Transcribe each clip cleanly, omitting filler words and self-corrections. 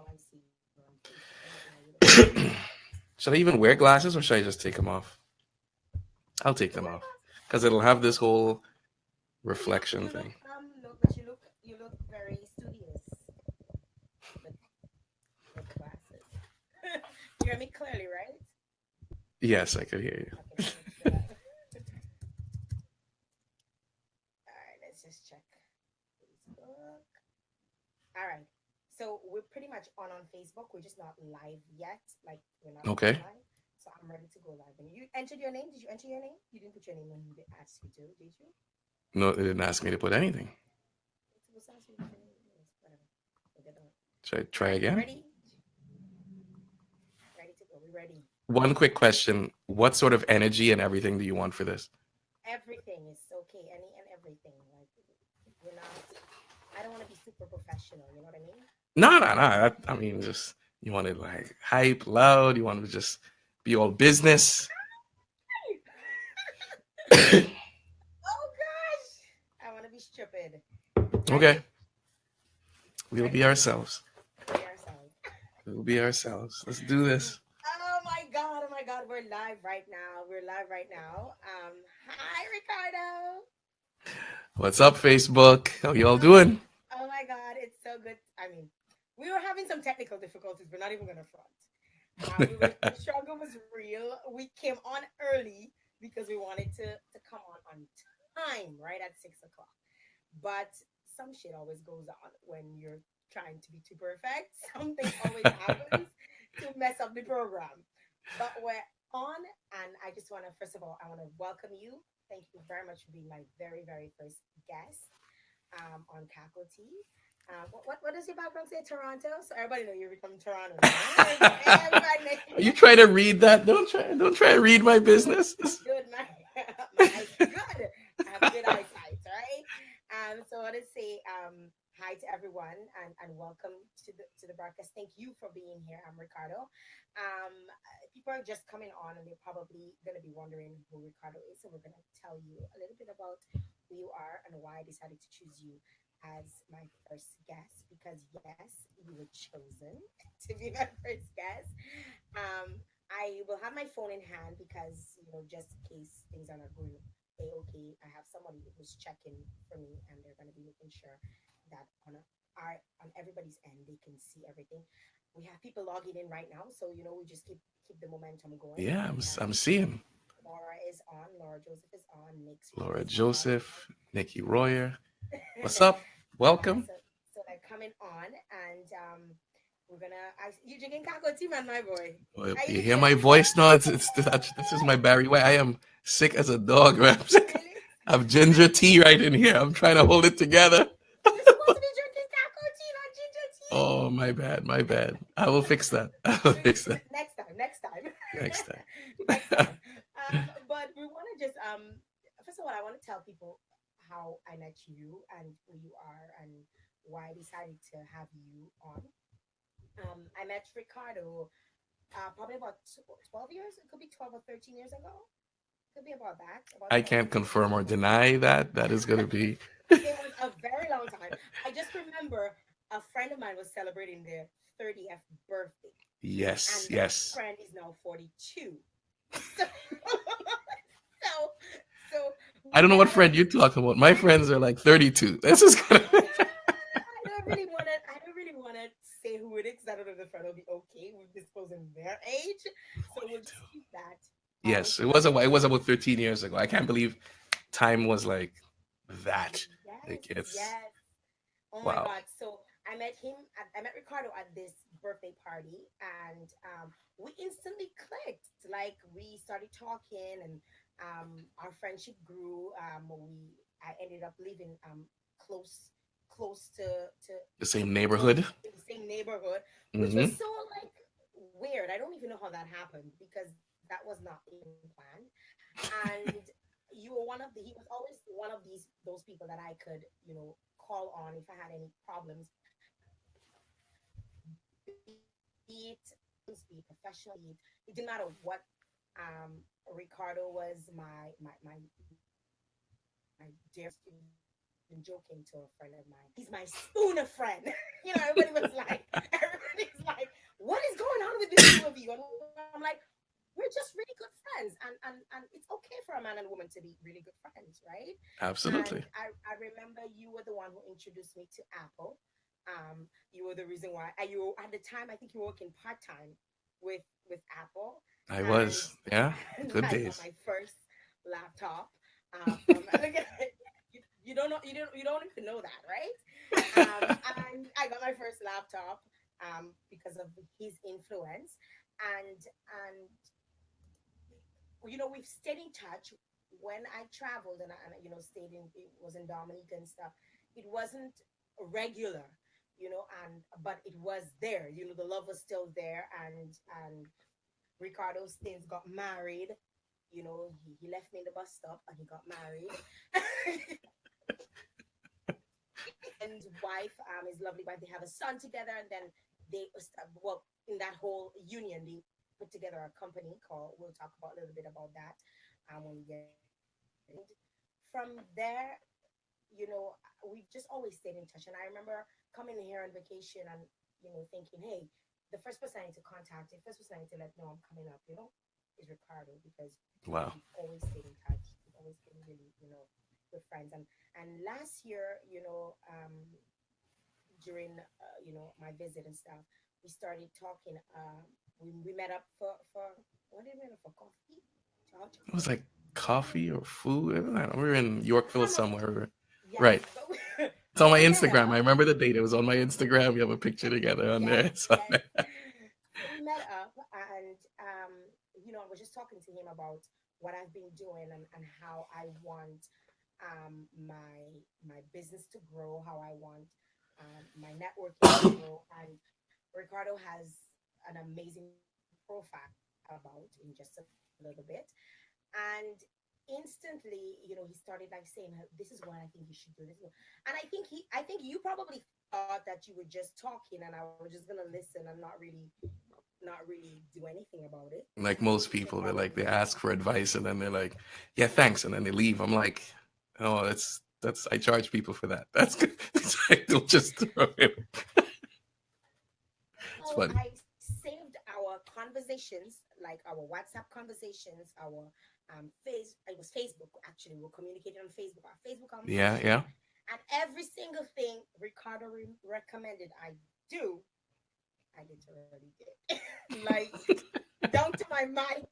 how I see you on Facebook right now. You look very Should I even wear glasses or should I just take them off? I'll you take can them wear off glasses. because it'll have this whole No, reflection thing. no, but you look very studious with with the glasses. You hear me clearly, right? Yes, I could hear you. Okay, just make sure that. All right, let's just check Facebook. All right. So we're pretty much on Facebook. We're just not live yet. Like we're not going Okay. live. So I'm ready to go live. And you entered your name? Did you enter your name? You didn't put your name when they asked you to, did you? No, they didn't ask me to put anything. It was asked you to put your name. Yes, whatever. Forget that. Should I All try right, again? ready? Ready to go. We ready. One quick question. What sort of energy and everything do you want for this? Everything is okay. Any and everything. Like we're not. I don't want to be super professional. You know what I mean? No, no, no. I mean, just you want it like hype, loud. You want to just be all business. Oh gosh! I want to be stupid. Okay. Ready? We'll be Ready? ourselves. Be ourselves. We'll be ourselves. Let's do this. Oh my god! Oh my god! We're live right now. We're live right now. Hi Ricardo. What's up, Facebook? How you all doing? Oh my god! It's so good. I mean, we were having some technical difficulties. We're not even gonna front. The struggle was real. We came on early because we wanted to come on time, right at 6 o'clock. But some shit always goes on when you're trying to be too perfect. Something always happens to mess up the program. But we're on, and I just want to, first of all, I want to welcome you. Thank you very much for being my very, very first guest on Cacoa T. What does your background say? Toronto? So everybody know you're from Toronto now. Everybody Are you trying to read that? Don't try to read my business. good. My eyes are good. I have good eyesight, right? So I want to say hi to everyone and welcome to the broadcast. Thank you for being here. I'm Ricardo. People are just coming on and they're probably going to be wondering who Ricardo is. So we're going to tell you a little bit about who you are and why I decided to choose you as my first guest because yes, you were chosen to be my first guest. I will have my phone in hand because just in case things are not going okay, I have somebody who's checking for me, and they're going to be making sure that on everybody's end they can see everything. We have people logging in right now, so we just keep the momentum going. Yeah, We have I'm seeing Laura is on, Laura Joseph is on, Nick Smith Laura is on. Joseph, Nikki Royer. What's up? Yeah, Welcome. so they're coming on, and we're gonna. You drinking Cacoa tea, man, my boy? Well, Are you you hear good? my voice now? This is my Barry White. I am sick as a dog. Man. Really? I have ginger tea right in here. I'm trying to hold it together. You're supposed to be drinking Cacoa tea, not ginger tea. Oh, my bad, my bad. I will fix that. I will fix that Next time, next time. next time. But we want to just first of all, I want to tell people how I met you and who you are and why I decided to have you on. I met Ricardo probably about 12 years. It could be 12 or 13 years ago. Could be about that. About I 12 or can't 13 confirm years or ago. deny that. That is going to be. It was a very long time. I just remember a friend of mine was celebrating their 30th birthday, Yes, and that yes. friend is now 42. So, so, so I we don't know met what at a. friend you're talking about. My friends are like 32. This is gonna. I don't really want to. I don't really want to say who it is because I don't know if the friend will be okay with disclosing their age. So we'll just keep that Yes, it was confidential. about 13 years ago. I can't believe time was like that. Yes, Like it's yes. Oh my wow. God. So I met him, I met Ricardo at this birthday party, and we instantly clicked. Like we started talking, and our friendship grew. I ended up living close, close The same close neighborhood. in the same neighborhood, which was Hmm. so like weird. I don't even know how that happened because that was not even planned. And you were one of the he was always one of those people that I could call on if I had any problems, be it be professional, it didn't matter what. Ricardo was my dear friend. I was even joking to a friend of mine. He's my spooner friend. Everybody was like, everybody's Absolutely. And I remember you were the one who introduced me to Apple. You were the reason why. You at the time, I think you were working part time with Apple, I and was. Yeah. and Good I got days. my first laptop from. Look at it. You don't know. You don't even know that, right? And I got my first laptop because of his influence, and we've stayed in touch. When I traveled and stayed in, it was in Dominica and stuff. It wasn't regular, and but it was there. The love was still there, and Ricardo Stins got married. He left me in the bus stop and he got married. And wife, his lovely wife, they have a son together, and then well, in that whole union, they put together a company called. We'll talk about a little bit about that when we get into it. And from there, we've just always stayed in touch. And I remember coming here on vacation and thinking, hey, the first person I need to contact, the first person I need to let know I'm coming up, is Ricardo, because Wow. we've always stayed in touch. We've always been really, good friends. And last year, during my visit and stuff, we started talking. We met up for what did we met up for coffee? It was like Chocolate. coffee or food. I don't know. We were in Yorkville Some of somewhere. yes, Right. but It's on but my we met Instagram. I up. remember the date. It was on my Instagram. We have a picture together on there. Yes, It's on yes. there. So we met up, and I was just talking to him about what I've been doing, and how I want my business to grow, how I want my networking to grow. And Ricardo has an amazing profile about in just a little bit. And instantly, he started like saying, "This is what I think you should do. This is and I think you probably thought that you were just talking and I was just gonna listen and not really do anything about it. Like You most took people, all of they ask for advice and then they're like, "Yeah, thanks," and then they leave. I'm like, "Oh, that's I charge people for that. That's good." It's like they'll just throw it. It's So funny. I saved our conversations, like our WhatsApp conversations, our it was Facebook actually. We were communicating on Facebook, our Facebook Yeah, conversation, yeah. and every single thing Ricardo recommended I do, I literally did. Like down to my mic,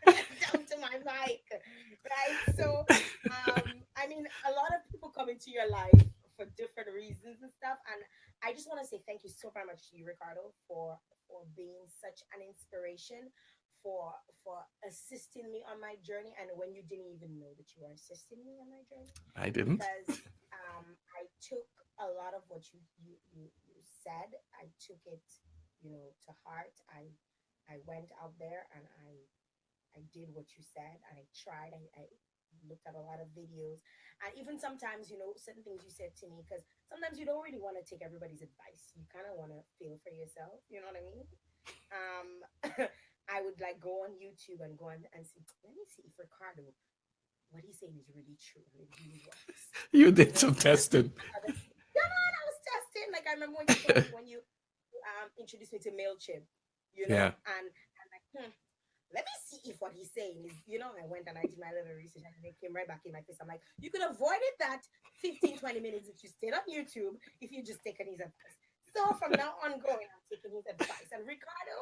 down to my mic, right? So, I mean, a lot of people come into your life for different reasons and stuff, and I just want to say thank you so very much to you, Ricardo, for being such an inspiration, for assisting me on my journey, and when you didn't even know that you were assisting me on my journey, I didn't. because I took a lot of what you said. I took it, to heart. I went out there and I did what you said, and I tried. I looked at a lot of videos, and even sometimes, certain things you said to me, because sometimes you don't really want to take everybody's advice. You kind of want to feel for yourself. You know what I mean? Um, I would like go on YouTube and go and see. Let me see if Ricardo, what he's saying is really true and it really works. You You did know, some and testing. come on, I was testing. Like I remember when you told me, when you introduced me to Mailchimp, Yeah. and like, let me see if what he's saying is, I went and I did my little research and it came right back in my face. I'm like, you could have avoided that 15-20 minutes if you stayed on YouTube, if you just taken his advice. So from now on going, I'm taking his advice. And Ricardo,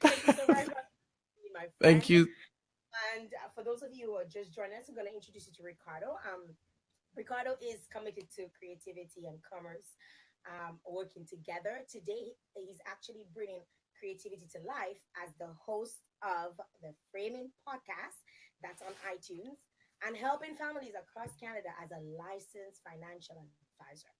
thank you so very much for being my Thank friend. you. And for those of you who are just joining us, I'm going to introduce you to Ricardo. Ricardo is committed to creativity and commerce, working together. Today, he's actually bringing creativity to life as the host of the Framing podcast that's on iTunes, and helping families across Canada as a licensed financial advisor.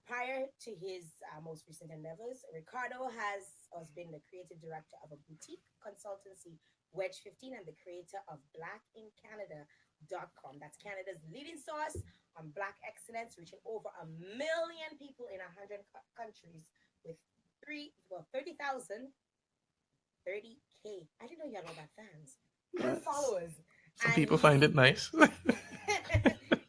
Prior to his most recent endeavors, Ricardo has been the creative director of a boutique consultancy, Wedge 15, and the creator of blackincanada.com. That's Canada's leading source on Black excellence, reaching over a million people in 100 countries with 30,000, 30K. I didn't know you had all that fans and Yes. followers. Some And people find it nice.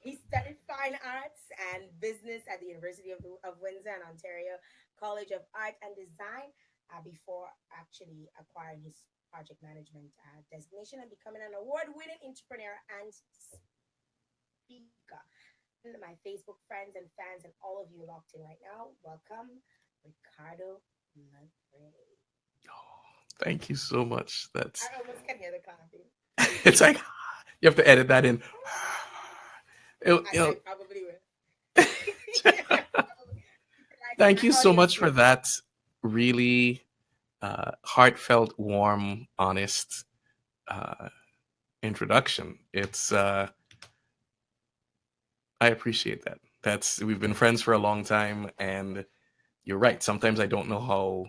he studied fine arts and business at the University of Windsor and Ontario College of Art and Design, before actually acquiring his project management designation and becoming an award-winning entrepreneur and speaker. speaker. And my Facebook friends and fans and all of you locked in right now, welcome Ricardo McRae. Thank you so much. I That's almost can hear the clapping. it's like you have to edit that in. I probably will. Thank you My so audience much for will. that really heartfelt, warm, honest uh, introduction. It's I appreciate that. That's we've been friends for a long time, and you're right. Sometimes I don't know how.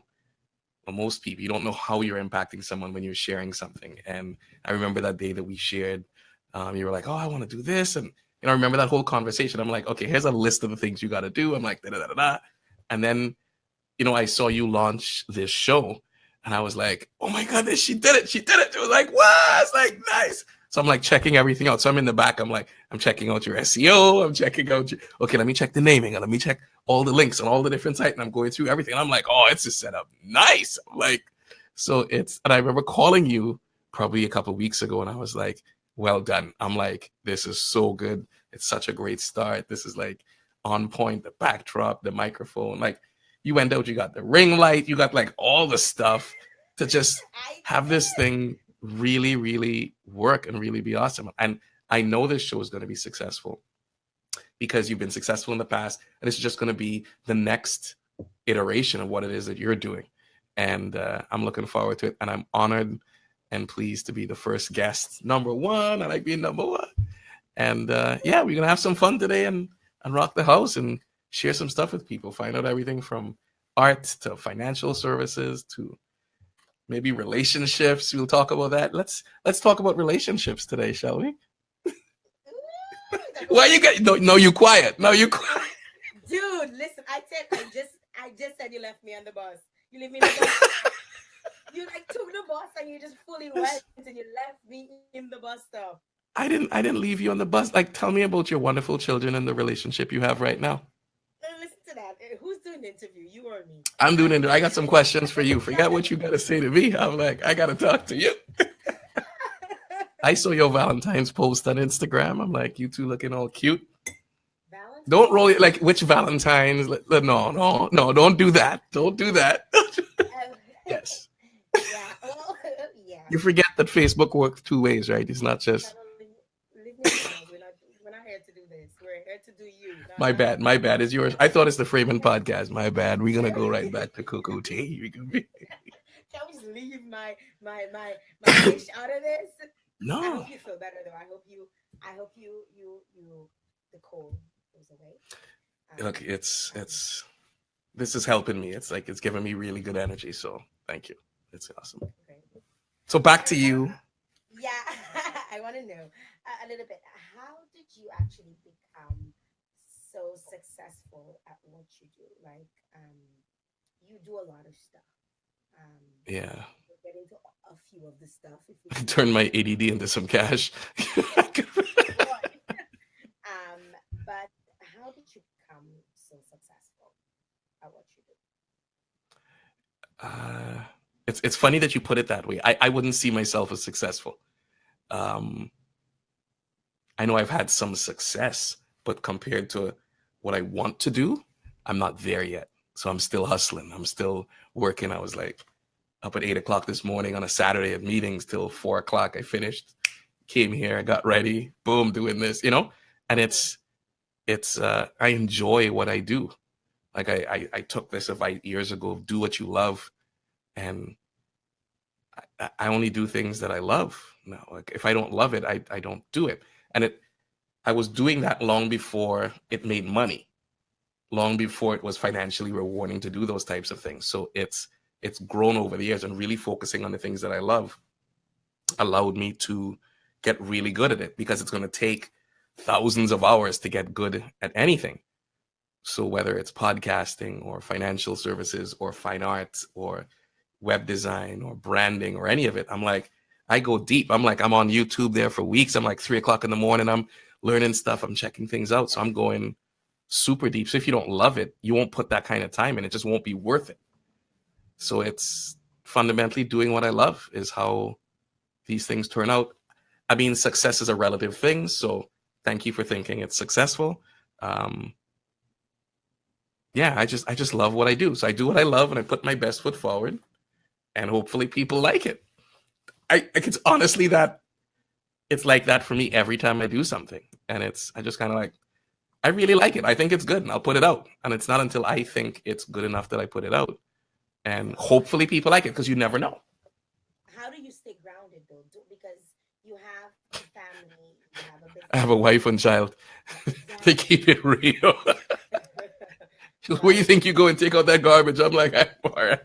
Well, most people, you don't know how you're impacting someone when you're sharing something. And I remember that day that we shared. You were like, "Oh, I want to do this," and I remember that whole conversation. I'm like, "Okay, here's a list of the things you got to do." I'm like, "Da da da da," da. And then I saw you launch this show, and I was like, "Oh my goodness, she did it! She did it!" It was like, "What?" It's like nice. So I'm like checking everything out. So I'm in the back. I'm like, I'm checking out your SEO. I'm checking out. Okay, let me check the naming, and let me check all the links on all the different sites. And I'm going through everything. And I'm like, oh, it's just set up nice. Like, so it's. And I remember calling you probably a couple of weeks ago, and I was like, well done. I'm like, this is so good. It's such a great start. This is like on point. The backdrop, the microphone, like you went out, you got the ring light, you got like all the stuff to just I have this did. thing really, really work and really be awesome. And I know this show is going to be successful because you've been successful in the past, and it's just going to be the next iteration of what it is that you're doing. And I'm looking forward to it. And I'm honored and pleased to be the first guest. Number one, I like being number one. And yeah, we're gonna have some fun today and rock the house and share some stuff with people. Find out everything from art to financial services to maybe relationships. We'll talk about that. Let's talk about relationships today, shall we? Ooh, that Why was you got no you quiet. No, you quiet. dude. Listen, I just said you left me on the bus. You leave me in the bus. You like took the bus and you just fully went and you left me in the bus stop. I didn't leave you on the bus. Like tell me about your wonderful children and the relationship you have right now. Listen to that. Who's doing the interview? You or me? I'm doing it. I got some questions for you. Forget what you gotta say to me. I'm like, I gotta talk to you. I saw your Valentine's post on Instagram. I'm like, you two looking all cute. Don't roll Valentine's. it like which Valentine's. No, no, no, don't do that. Don't do that. Uh, Yes. yeah. Well, yeah. You forget that Facebook works two ways, right? It's not just Carol, leave me alone. We're not here to do this. We're here to do you, my not bad. My bad is yours. I thought it's the Freeman podcast. My bad. We're gonna go right back to Cocoa Tea. We can be... Can we just leave my fish out of this? I No. hope you feel better though. I hope you the cold goes away. Look, Um, this is helping me. It's like it's giving me really good energy. So thank you. It's awesome. okay. So back to you. Yeah, I want to know a little bit. How did you actually become so successful at what you do? Like, you do a lot of stuff. Um, Yeah. we'll get into a few of the stuff if we can Turn my get ADD into some cash. boy. But how did you become so successful at what you do? uh, it's funny that you put it that way. I wouldn't see myself as successful. Um, I know I've had some success, but compared to what I want to do, I'm not there yet. So I'm still hustling. I'm still working. I was like up at 8 o'clock this morning on a Saturday at meetings till 4 o'clock. I finished, came here, got ready, boom, doing this. And Mm-hmm. it's I enjoy what I do. Like I took this advice years ago, do what you love. And I only do things that I love now. Like if I don't love it, I don't do it. And I was doing that long before it made money, long before it was financially rewarding to do those types of things. So it's grown over the years, and really focusing on the things that I love allowed me to get really good at it, because it's going to take thousands of hours to get good at anything. So whether it's podcasting or financial services or fine arts or web design or branding or any of it, I'm like, I go deep. I'm like, I'm on YouTube there for weeks. I'm like 3 o'clock in the morning. I'm learning stuff. I'm checking things out. So I'm going super deep. So if you don't love it, you won't put that kind of time in. It just won't be worth it. So it's fundamentally doing what I love is how these things turn out. I mean, success is a relative thing. So Thank you for thinking it's successful. Um, yeah, I just love what I do. So I do what I love and I put my best foot forward and hopefully people like it. It's honestly that it's like that for me every time I do something. And I just kind of like, I really like it. I think it's good and I'll put it out. And it's not until I think it's good enough that I put it out. And hopefully people like it because you never know. How do you stay grounded though? Because you have a family, you have a I have business. a wife and child. They keep Exactly. it real. Where you Right. think you go and take out that garbage? I'm like, I'm all right.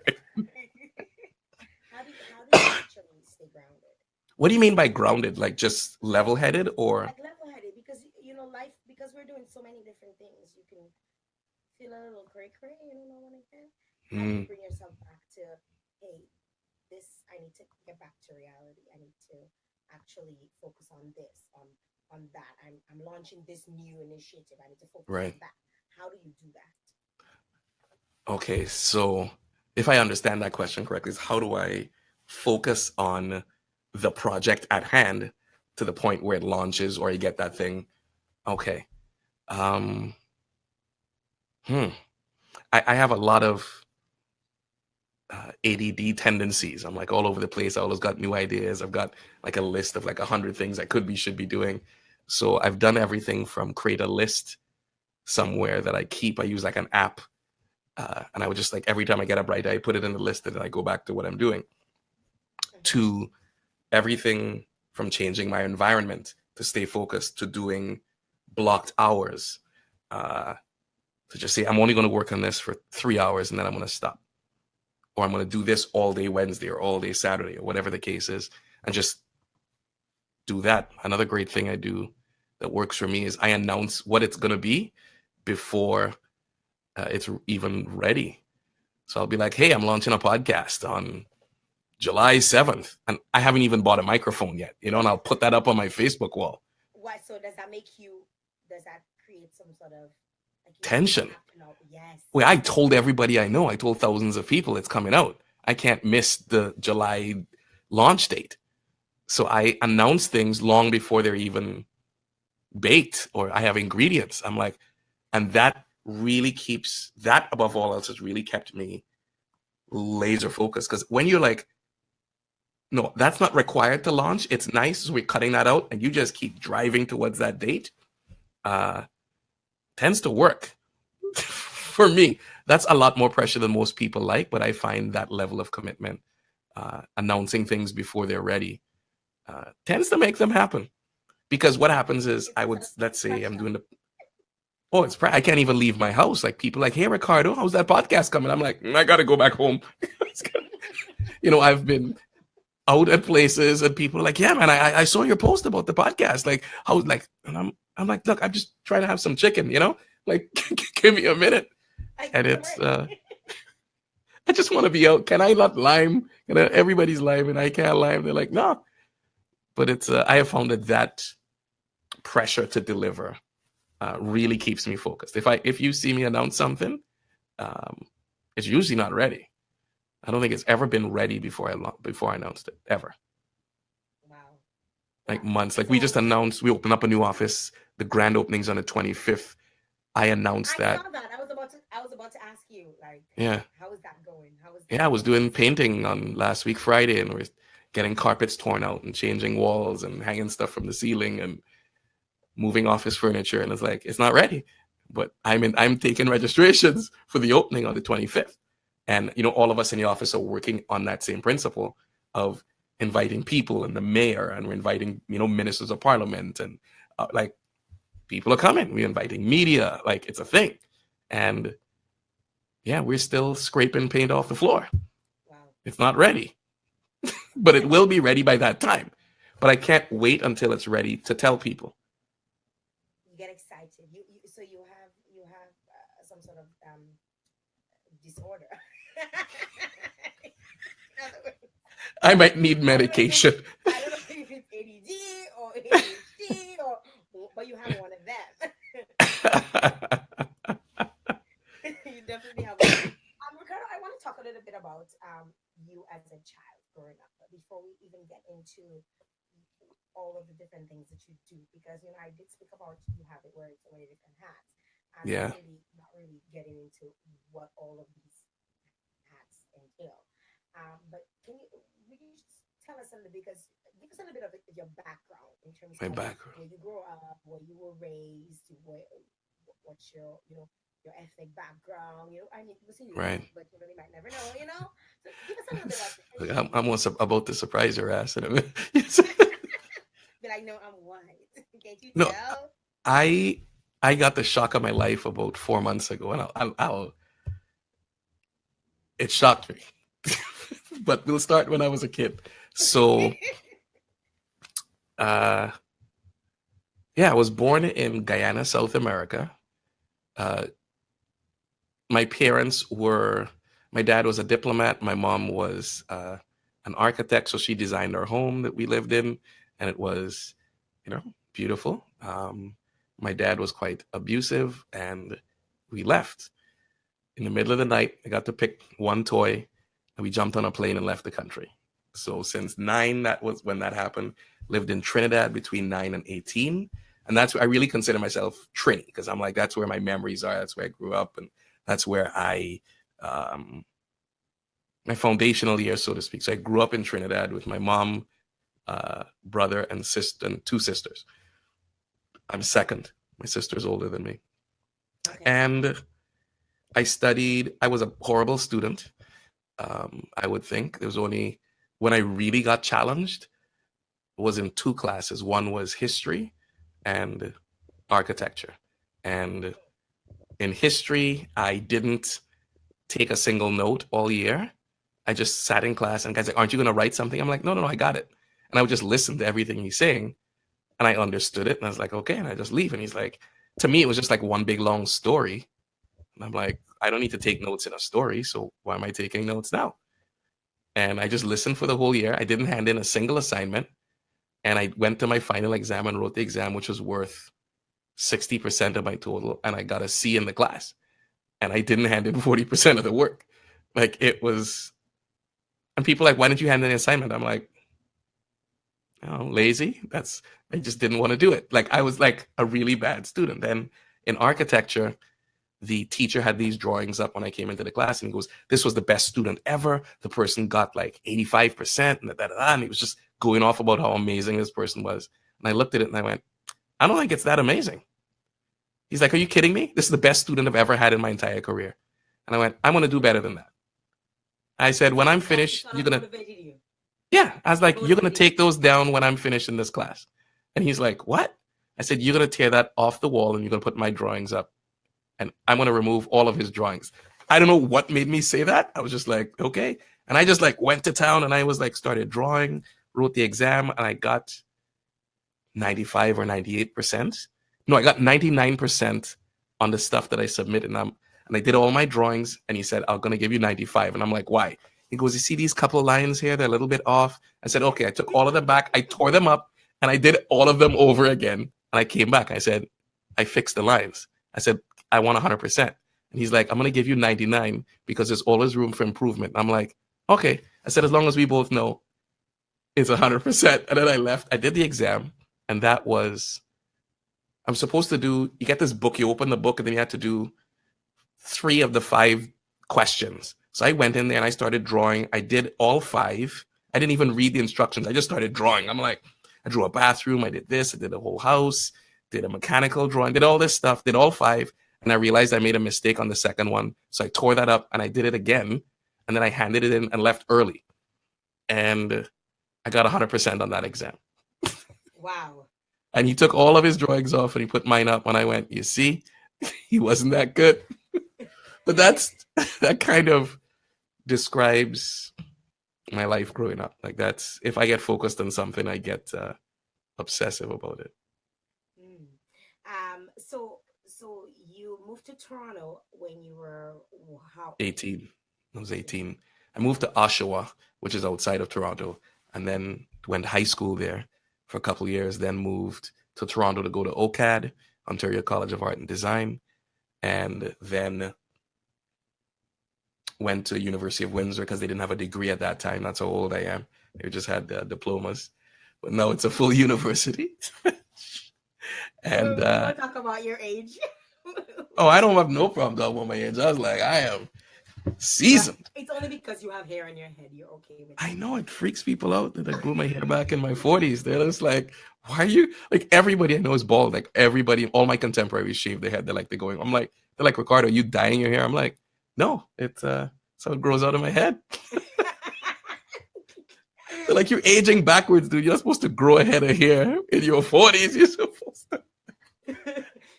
How do you actually stay grounded? What do you mean by grounded? Like just level headed or? Like level headed, because life, because we're doing so many different things, you can feel a little cray cray, what I mean? How do you Mm, bring yourself back to, hey, this, I need to get back to reality. I need to actually focus on this, on that. I'm launching this new initiative. I need to focus on right. that. How do you do that? Okay. So if I understand that question correctly, is how do I focus on the project at hand to the point where it launches or you get that thing? Okay. Um, hmm. I have a lot of ADD tendencies. I'm like all over the place. I always got new ideas. I've got like a list of like 100 things I could be, should be doing. So I've done everything from create a list somewhere that I keep. I use like an app. And I would just like every time I get up right, I put it in the list and then I go back to what I'm doing Mm-hmm. to everything from changing my environment to stay focused to doing blocked hours. Uh, to just say, I'm only going to work on this for 3 hours and then I'm going to stop. Or I'm going to do this all day Wednesday or all day Saturday or whatever the case is, and just do that. Another great thing I do that works for me is I announce what it's going to be before it's even ready. So I'll be like, hey, I'm launching a podcast on July 7th. And I haven't even bought a microphone yet, and I'll put that up on my Facebook wall. What, so does that make you, does that create some sort of, like, you Tension. have to know? Yes. Wait, I told everybody I know, I told thousands of people it's coming out. I can't miss the July launch date. So I announce things long before they're even baked or I have ingredients. I'm like, and that really keeps that above all else has really kept me laser focused. Because when you're like, no, that's not required to launch. It's nice. So we're cutting that out, and you just keep driving towards that date. Uh, tends to work for me. That's a lot more pressure than most people like, but I find that level of commitment, announcing things before they're ready, tends to make them happen. Because what happens is It's a sort of let's say I'm pressure. doing the oh, I can't even leave my house. Like people like, hey Ricardo, how's that podcast coming? I'm like, I gotta go back home. I've been out at places and people are like, yeah, man, I saw your post about the podcast. Like, how like and I'm like, look, I'm just trying to have some chicken. Like give me a minute. Like, And it's right. I just want to be out. Can I not lime? Everybody's lime and I can't lime. They're like, no. But it's I have found that pressure to deliver really keeps me focused. If you see me announce something, um, it's usually not ready. I don't think it's ever been ready before I announced it ever. Wow. Like Wow. months. Like we So just announced we open up a new office. The grand opening's on the 25th. I announced I that. saw that. I was about to ask you, like, Yeah, how is that going? How is yeah. I that was doing process? painting on last week Friday, and we're getting carpets torn out and changing walls and hanging stuff from the ceiling and moving office furniture. And it's like it's not ready, but I'm taking registrations for the opening on the 25th. And all of us in the office are working on that same principle of inviting people and the mayor, and we're inviting ministers of parliament, and like people are coming. We're inviting media, like it's a thing. And yeah, we're still scraping paint off the floor. Wow. It's not ready, but it will be ready by that time. But I can't wait until it's ready to tell people. You get excited. So you have some sort of disorder. In other words, I might need I don't know if it's medication. I don't know if it's ADD or ADHD, but you have one of them. You definitely have one of them. Ricardo, I want to talk a little bit about you as a child growing up. But before we even get into all of the different things that you do, because I did speak about you have it where it's so many different hats, and Yeah. not really getting into what all of these hats entail. But would you just tell us a little, because give us a little bit of your background in terms My of background. where you grew up, where you were raised, what's your your ethnic background. I mean, people say you Right. know, but you really might never know. So give us a little bit about your Like, history. I'm almost about to surprise your ass in a minute. Be like, no, I'm white. Can't you No, tell? I I got the shock of my life about 4 months ago, and it shocked me. But we'll start when I was a kid. So, uh, yeah, I was born in Guyana, South America. Uh, my parents were, my dad was a diplomat. My mom was an architect, so she designed our home that we lived in, and it was, beautiful. My dad was quite abusive, and we left in the middle of the night. I got to pick one toy, and we jumped on a plane and left the country. So since 9, that was when that happened. Lived in Trinidad between 9 and 18, and that's where I really consider myself Trini, because I'm like, that's where my memories are. That's where I grew up, and that's where um, my foundational years, so to speak. So I grew up in Trinidad with my mom, brother, and sister, and two sisters. I'm second. My sister's older than me, Okay. and I studied. I was a horrible student. I would think there was only when I really got challenged was in two classes. One was history and architecture. And in history, I didn't take a single note all year. I just sat in class and guys like, aren't you going to write something? I'm like, no, I got it. And I would just listen to everything he's saying, and I understood it. And I was like, okay. And I just leave. And he's like, to me, it was just like one big long story. And I'm like, I don't need to take notes in a story. So why am I taking notes now? And I just listened for the whole year. I didn't hand in a single assignment. And I went to my final exam and wrote the exam, which was worth 60% of my total. And I got a C in the class. And I didn't hand in 40% of the work. Like it was, and people like, why didn't you hand in the assignment? I'm like, lazy. I just didn't want to do it. Like I was like a really bad student. And in architecture, the teacher had these drawings up when I came into the class, and he goes, this was the best student ever. The person got like 85%, and he was just going off about how amazing this person was. And I looked at it and I went, I don't think it's that amazing. He's like, are you kidding me? This is the best student I've ever had in my entire career. And I went, I'm going to do better than that. I said, when I'm That finished, sort you're of going to, motivated you. yeah. I was It like, you're going motivated to you. take those down when I'm finished in this class. And he's like, what? I said, you're going to tear that off the wall and you're going to put my drawings up. And I'm going to remove all of his drawings. I don't know what made me say that. I was just like, okay. And I just like went to town and I was like, started drawing, wrote the exam, and I got 95 or 98%. No, I got 99% on the stuff that I submitted. And I did all my drawings, and he said, I'm going to give you 95. And I'm like, why? He goes, you see these couple of lines here? They're a little bit off. I said, okay. I took all of them back. I tore them up, and I did all of them over again. And I came back. I said, I fixed the lines. I said, I want 100%. And he's like, I'm going to give you 99 because there's always room for improvement. And I'm like, okay. I said, as long as we both know it's 100%. And then I left. I did the exam. And that was, I'm supposed to do, you get this book, you open the book, and then you have to do 3 of the 5 questions. So I went in there and I started drawing. I did all 5. I didn't even read the instructions. I just started drawing. I'm like, I drew a bathroom. I did this. I did a whole house, did a mechanical drawing, did all this stuff, did all 5. And I realized I made a mistake on the second one. So I tore that up and I did it again. And then I handed it in and left early. And I got 100% on that exam. Wow. And he took all of his drawings off and he put mine up. And I went, you see, he wasn't that good. But that kind of describes my life growing up. Like that's, if I get focused on something, I get obsessive about it. Mm. So you moved to Toronto when you were how old? 18. I was 18. 18. I moved to Oshawa, which is outside of Toronto, and then went to high school there for a couple of years, then moved to Toronto to go to OCAD, Ontario College of Art and Design, and then went to University of Windsor because they didn't have a degree at that time. That's how old I am. They just had the diplomas. but now it's a full university. And We won't talk about your age. oh, I don't have no problem talking about my age. I was like, I am But seasoned. it's only because you have hair on your head. You're okay with I that. know it freaks people out that I grew my hair back in my 40s. They're just like, why are you like everybody I know is bald? Like everybody, all my contemporaries shave their head. They're going, I'm like, they're like, Ricardo, are you dyeing your hair? I'm like, no, it's how it grows out of my head. They're like, you're aging backwards, dude. You're not supposed to grow a head of hair in your 40s. You're supposed to.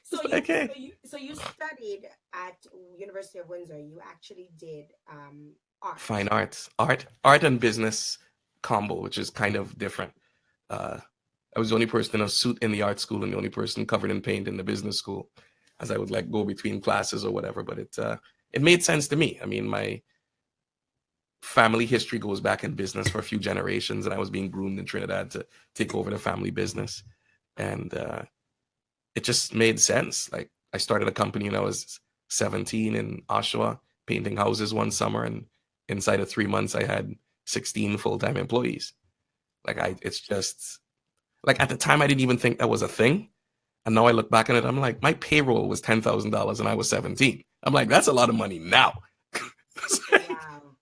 So It's you, like, hey, so you studied at University of Windsor. You actually did art. fine arts, art and business combo, which is kind of different. Uh, I was the only person in a suit in the art school and the only person covered in paint in the business school, as I would like go between classes or whatever. But it made sense to me. I mean, my family history goes back in business for a few generations, and I was being groomed in Trinidad to take over the family business, and it just made sense. Like I started a company when I was 17 in Oshawa, painting houses one summer, and inside of 3 months, I had 16 full-time employees. It's just like at the time, I didn't even think that was a thing. And now I look back on it, I'm like, my payroll was $10,000 and I was 17. I'm like, that's a lot of money now. Wow.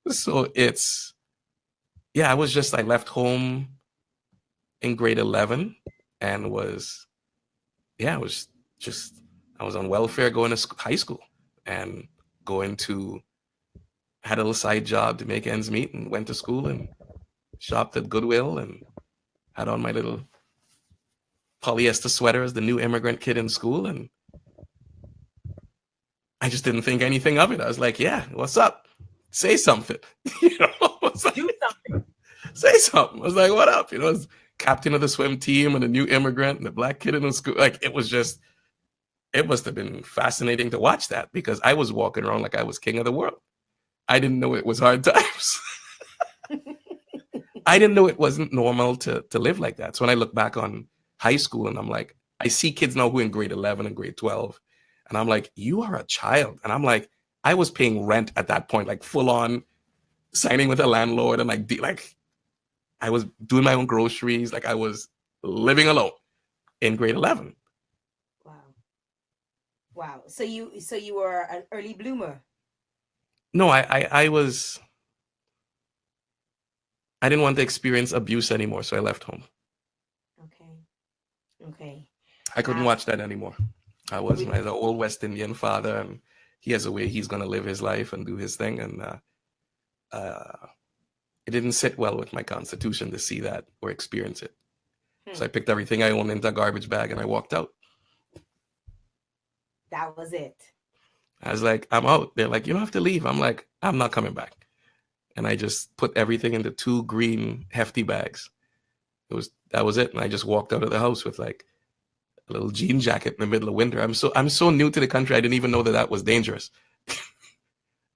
So I was just, I left home in grade 11 and I was just, I was on welfare going to high school and going to, had a little side job to make ends meet and went to school and shopped at Goodwill and had on my little polyester sweater as the new immigrant kid in school. And I just didn't think anything of it. I was like, yeah, what's up? Say something. You know, Do something. say something. I was like, what up? You know, I was captain of the swim team and a new immigrant and the black kid in the school. Like it was just, it must have been fascinating to watch that because I was walking around like I was king of the world. I didn't know it was hard times. I didn't know it wasn't normal to live like that. So when I look back on high school and I'm like, I see kids now who are in grade 11 and grade 12. And I'm like, you are a child. And I'm like, I was paying rent at that point, like full on signing with a landlord. And like I was doing my own groceries. Like I was living alone in grade 11. Wow. Wow. So you were an early bloomer. No, I didn't want to experience abuse anymore. So I left home. Okay. Okay. I couldn't Um watch that anymore. I we had an old West Indian father, and he has a way he's going to live his life and do his thing. And uh, it didn't sit well with my constitution to see that or experience it. So I hmm, picked everything I owned into a garbage bag and I walked out. that was it. I was like, I'm out. They're like, you don't have to leave. I'm like, I'm not coming back. And I just put everything into 2 green hefty bags. That was it. And I just walked out of the house with like a little jean jacket in the middle of winter. I'm so new to the country. I didn't even know that was dangerous.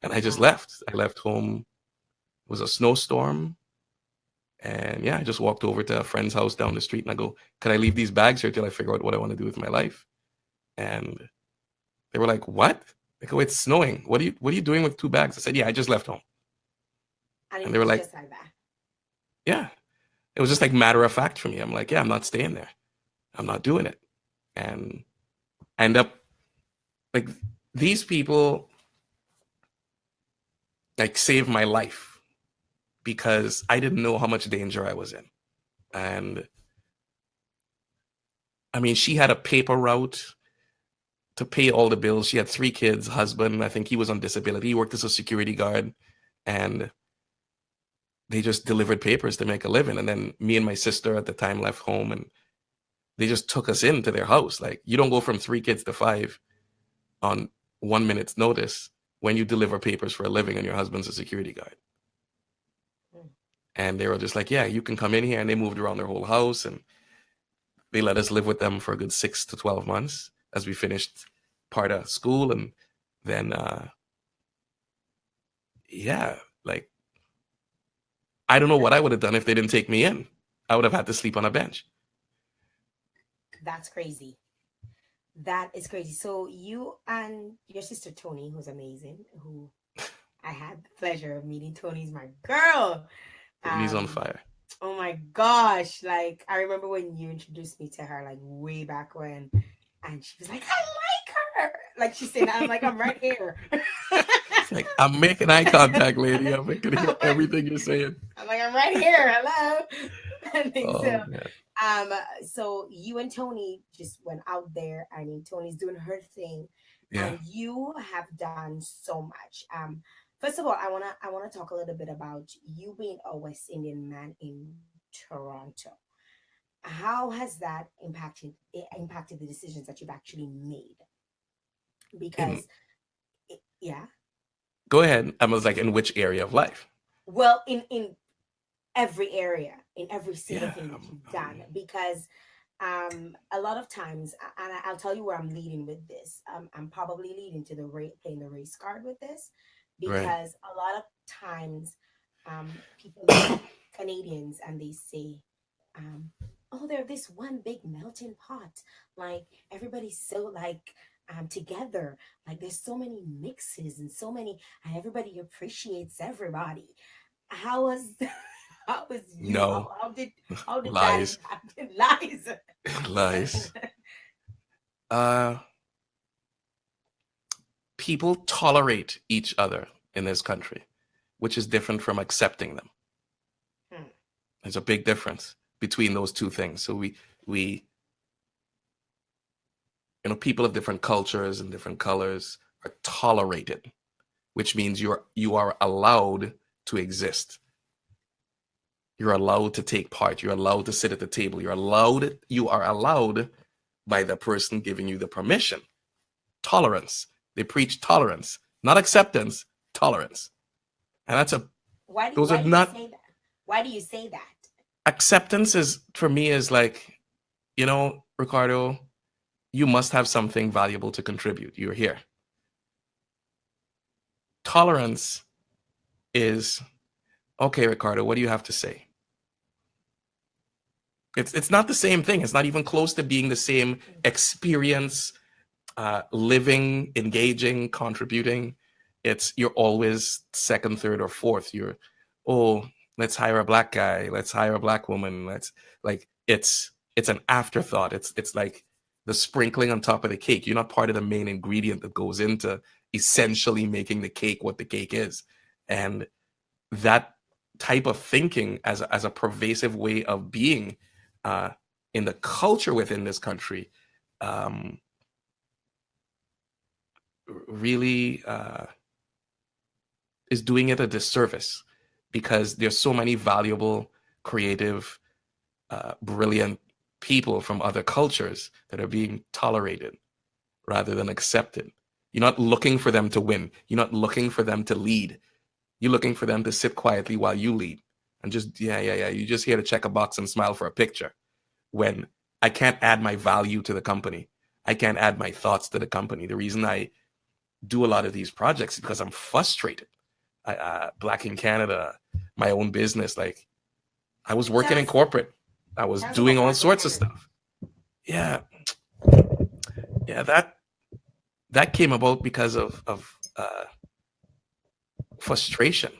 And I just Wow. left. I left home. It was a snowstorm. And yeah, I just walked over to a friend's house down the street and I go, can I leave these bags here till I figure out what I want to do with my life? And they were like, what? I go, it's snowing. What are you doing with 2 bags? I said, yeah, I just left home. And And it they were was like, just like that. yeah. It was just like matter of fact for me. I'm like, yeah, I'm not staying there. I'm not doing it. And I end up like these people like saved my life because I didn't know how much danger I was in. And I mean, she had a paper route to pay all the bills. She had 3 kids, husband. I think he was on disability. He worked as a security guard, and they just delivered papers to make a living. And then me and my sister at the time left home, and they just took us into their house. Like you don't go from 3 kids to 5 on 1 minute's notice when you deliver papers for a living and your husband's a security guard. Hmm. And they were just like, yeah, you can come in here. And they moved around their whole house, and they let us live with them for a good 6 to 12 months as we finished part of school. And then, yeah, like, I don't know what I would have done if they didn't take me in. I would have had to sleep on a bench. That's crazy. That is crazy. So you and your sister Tony, who's amazing, who I had the pleasure of meeting. Tony's my girl. Tony's on Um, fire. Oh my gosh. Like, I remember when you introduced me to her, like, way back when. And she was like, I like her. Like, she's saying, I'm like, I'm right here. It's like, I'm making eye contact, lady. I can hear everything you're saying. I'm like, I'm right here. Hello. And then Oh man. um, so you and Tony just went out there. I mean, Tony's doing her thing, Yeah. and you have done so much. First of all, I wanna talk a little bit about you being a West Indian man in Toronto. How has that impacted the decisions that you've actually made? In Because yeah, Go ahead. I was like, in which area of life? well, in every area, in every single Yeah. thing that you've done, because a lot of times, and I'll tell you where I'm leading with this. I'm probably leading to the playing the race card with this, Right. because a lot of times people look at Canadians and they say, um, oh, they're this one big melting pot. Like, everybody's so like together. Like, there's so many mixes and so many, and everybody appreciates everybody. How was how was you? No. How did that Lies. impact lies? Lies. Uh, People tolerate each other in this country, which is different from accepting them. Hmm. There's a big difference between those two things. So we, people of different cultures and different colors are tolerated, which means you are allowed to exist. You're allowed to take part. You're allowed to sit at the table. You are allowed by the person giving you the permission. Tolerance. They preach tolerance, not acceptance, tolerance. And those are Why do you not say that? Why do you say that? acceptance is for me is like, Ricardo, you must have something valuable to contribute. You're here. Tolerance is, okay, Ricardo, what do you have to say? It's not the same thing. It's not even close to being the same experience, living, engaging, contributing. You're always second, third, or fourth. Oh, let's hire a black guy. Let's hire a black woman. It's an afterthought. It's like the sprinkling on top of the cake. You're not part of the main ingredient that goes into essentially making the cake what the cake is. And that type of thinking as a pervasive way of being uh, in the culture within this country um, really is doing it a disservice, because there's so many valuable, creative, brilliant people from other cultures that are being tolerated rather than accepted. You're not looking for them to win. You're not looking for them to lead. You're looking for them to sit quietly while you lead. And just, yeah. You're just here to check a box and smile for a picture. When I can't add my value to the company, I can't add my thoughts to the company. The reason I do a lot of these projects is because I'm frustrated. Black in Canada, my own business. Like, I was Tell working in us corporate. I was tell us doing about all Black in sorts of Canada. stuff. Yeah, yeah. That came about because of frustration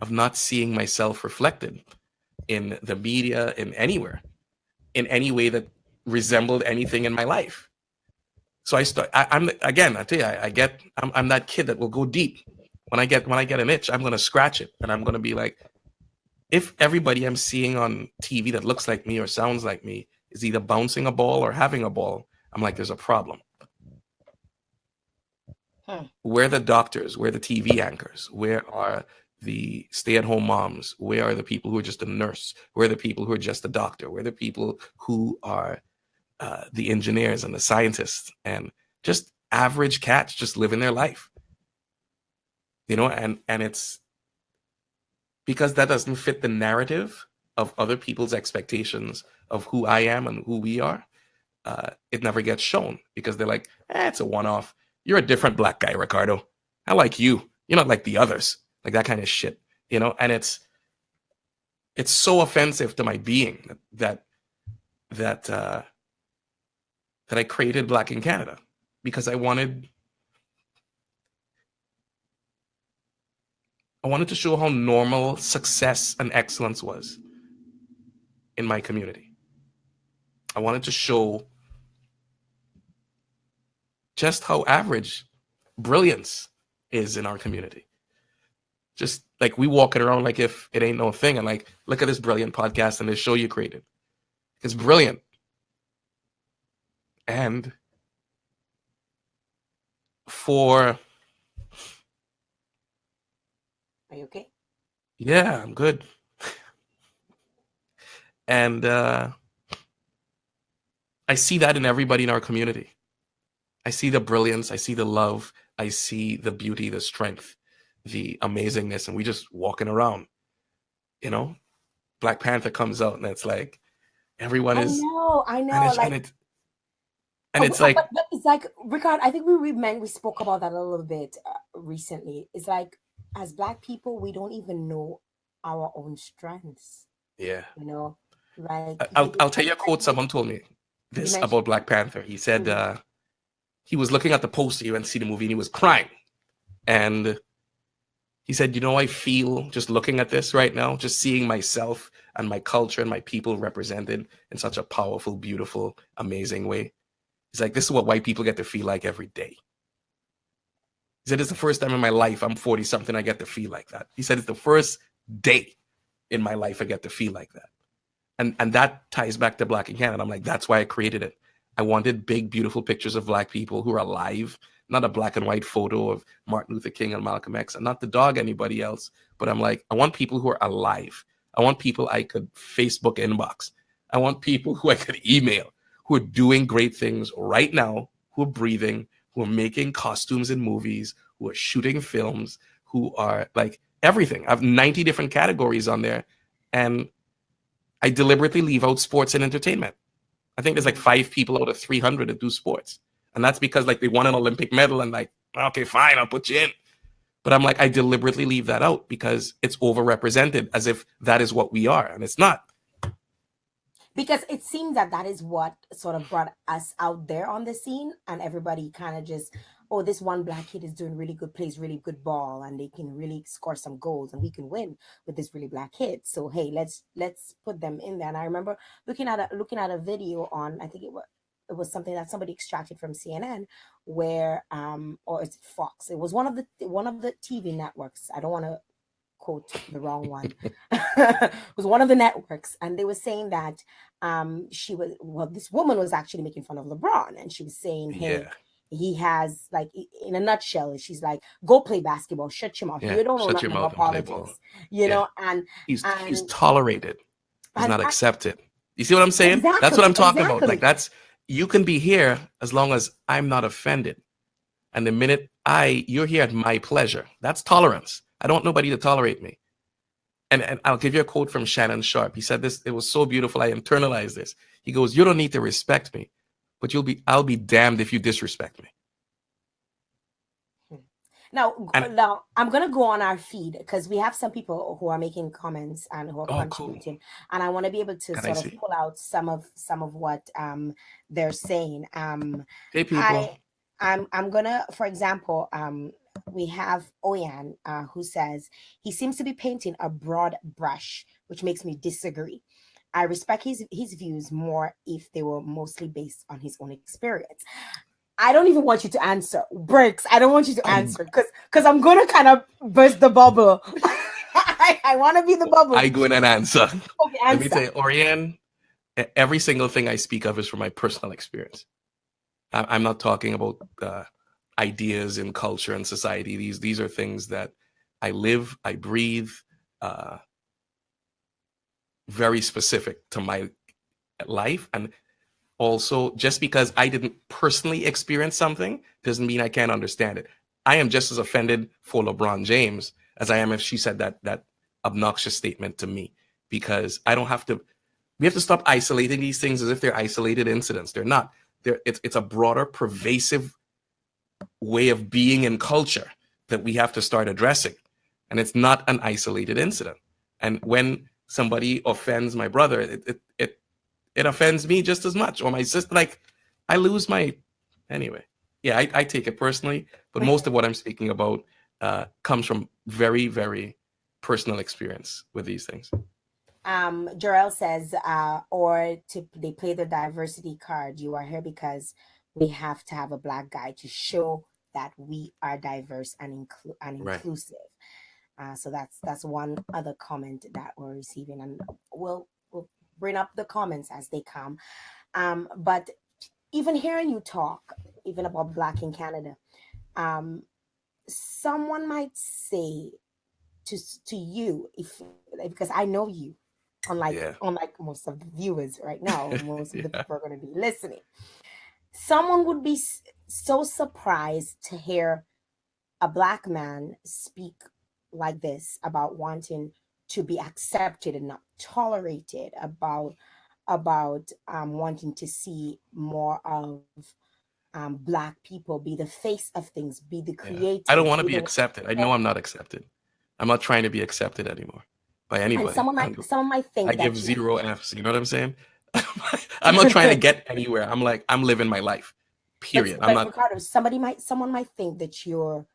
of not seeing myself reflected in the media, in anywhere, in any way that resembled anything in my life. So I'm again. I tell you, I'm that kid that will go deep. When I get an itch, I'm gonna scratch it, and I'm gonna be like, if everybody I'm seeing on TV that looks like me or sounds like me is either bouncing a ball or having a ball, I'm like, there's a problem. Hmm. Where are the doctors? Where are the TV anchors? Where are the stay-at-home moms? Where are the people who are just a nurse? Where are the people who are just a doctor? Where are the people who are the engineers and the scientists and just average cats just living their life? And it's because that doesn't fit the narrative of other people's expectations of who I am and who we are. It never gets shown because they're like, it's a one-off. You're a different black guy, Ricardo. I like you. You're not like the others. Like that kind of shit, And it's so offensive to my being that that I created Black in Canada because I wanted to show how normal success and excellence was. in my community. I wanted to show just how average brilliance is in our community. Just like we walk it around like if it ain't no thing. And like, look at this brilliant podcast and this show you created. It's brilliant. And for... Are you okay? Yeah, I'm good. And I see that in everybody in our community. I see the brilliance, I see the love, I see the beauty, the strength, the amazingness, and we just walking around. You know, Black Panther comes out, and it's like everyone is, I and know. Like, it's like, but it's like, Ricardo, I think we spoke about that a little bit recently. It's like, as Black people, we don't even know our own strengths. yeah. You know, like I'll tell you a quote. Someone told me this about Black Panther. He said he was looking at the poster. He went to see the movie, and he was crying. And he said, I feel just looking at this right now, just seeing myself and my culture and my people represented in such a powerful, beautiful, amazing way. He's like, this is what white people get to feel like every day. He said, it's the first time in my life, I'm 40 something, I get to feel like that. He said, it's the first day in my life I get to feel like that. And that ties back to Black in Canada. I'm like, that's why I created it. I wanted big, beautiful pictures of Black people who are alive, not a black and white photo of Martin Luther King and Malcolm X, and not to dog anybody else. But I'm like, I want people who are alive. I want people I could Facebook inbox. I want people who I could email, who are doing great things right now, who are breathing, who are making costumes in movies, who are shooting films, who are like everything. I have 90 different categories on there. And I deliberately leave out sports and entertainment. I think there's like 5 people out of 300 that do sports. And that's because like they won an Olympic medal and like, okay, fine, I'll put you in. But I'm like, I deliberately leave that out because it's overrepresented as if that is what we are. And it's not. Because it seems that is what sort of brought us out there on the scene, and everybody kind of just, oh, this one Black kid is doing really good, plays really good ball, and they can really score some goals, and we can win with this really Black kid. So hey, let's put them in there. And I remember looking at a video on, I think it was something that somebody extracted from CNN, where or is it Fox? It was one of the TV networks. I don't want to quote the wrong one. It was one of the networks, and they were saying that this woman was actually making fun of LeBron, and she was saying, hey, Yeah. he has, like, in a nutshell, she's like, go play basketball, shut your mouth. Yeah. You don't know Shut nothing your mouth about and play politics. ball. You Yeah. know, and he's tolerated. He's not accepted. You see what I'm saying? Exactly, That's what I'm talking about. exactly. Like, that's, you can be here as long as I'm not offended. And the minute you're here at my pleasure, that's tolerance. I don't want nobody to tolerate me. And I'll give you a quote from Shannon Sharp. He said this, it was so beautiful, I internalized this. He goes, you don't need to respect me, but I'll be damned if you disrespect me. Now I'm gonna go on our feed because we have some people who are making comments and who are contributing, cool. And I want to be able to sort of pull out some of what they're saying. Hey, people. I'm gonna, for example, we have Oyan who says he seems to be painting a broad brush, which makes me disagree. I respect his views more if they were mostly based on his own experience. I don't even want you to answer. Breaks. I don't want you to answer because I'm gonna kind of burst the bubble. I want to be the bubble. I go in and answer. Okay, answer. Let me tell you, Oriane, every single thing I speak of is from my personal experience. I'm not talking about ideas in culture and society. These are things that I live, I breathe, very specific to my life. And also, just because I didn't personally experience something doesn't mean I can't understand it. I am just as offended for LeBron James as I am if she said that obnoxious statement to me, because I don't have to. We have to stop isolating these things as if they're isolated incidents. They're not. It's a broader, pervasive way of being in culture that we have to start addressing. And it's not an isolated incident. And when somebody offends my brother, it offends me just as much, or my sister. Like, I lose my, anyway. Yeah, I take it personally, but most of what I'm speaking about comes from very, very personal experience with these things. Jarrell says, or to they play the diversity card. You are here because we have to have a black guy to show that we are diverse and Right. inclusive. So that's one other comment that we're receiving, and we'll bring up the comments as they come. But even hearing you talk, even about Black in Canada, um, someone might say to you, if because I know you, Yeah. unlike most of the viewers right now, most of the Yeah. people are going to be listening. Someone would be so surprised to hear a black man speak like this about wanting to be accepted and not tolerated, about wanting to see more of black people be the face of things, be the Yeah. I don't creators, want to be be the, accepted. I you know know. I'm not accepted. I'm not trying to be accepted anymore by And anybody. someone might I think give that you. zero F's. You know what I'm saying? I'm not trying to get anywhere. I'm like, I'm living my life. Period. I'm But not. Ricardo, someone might think that you're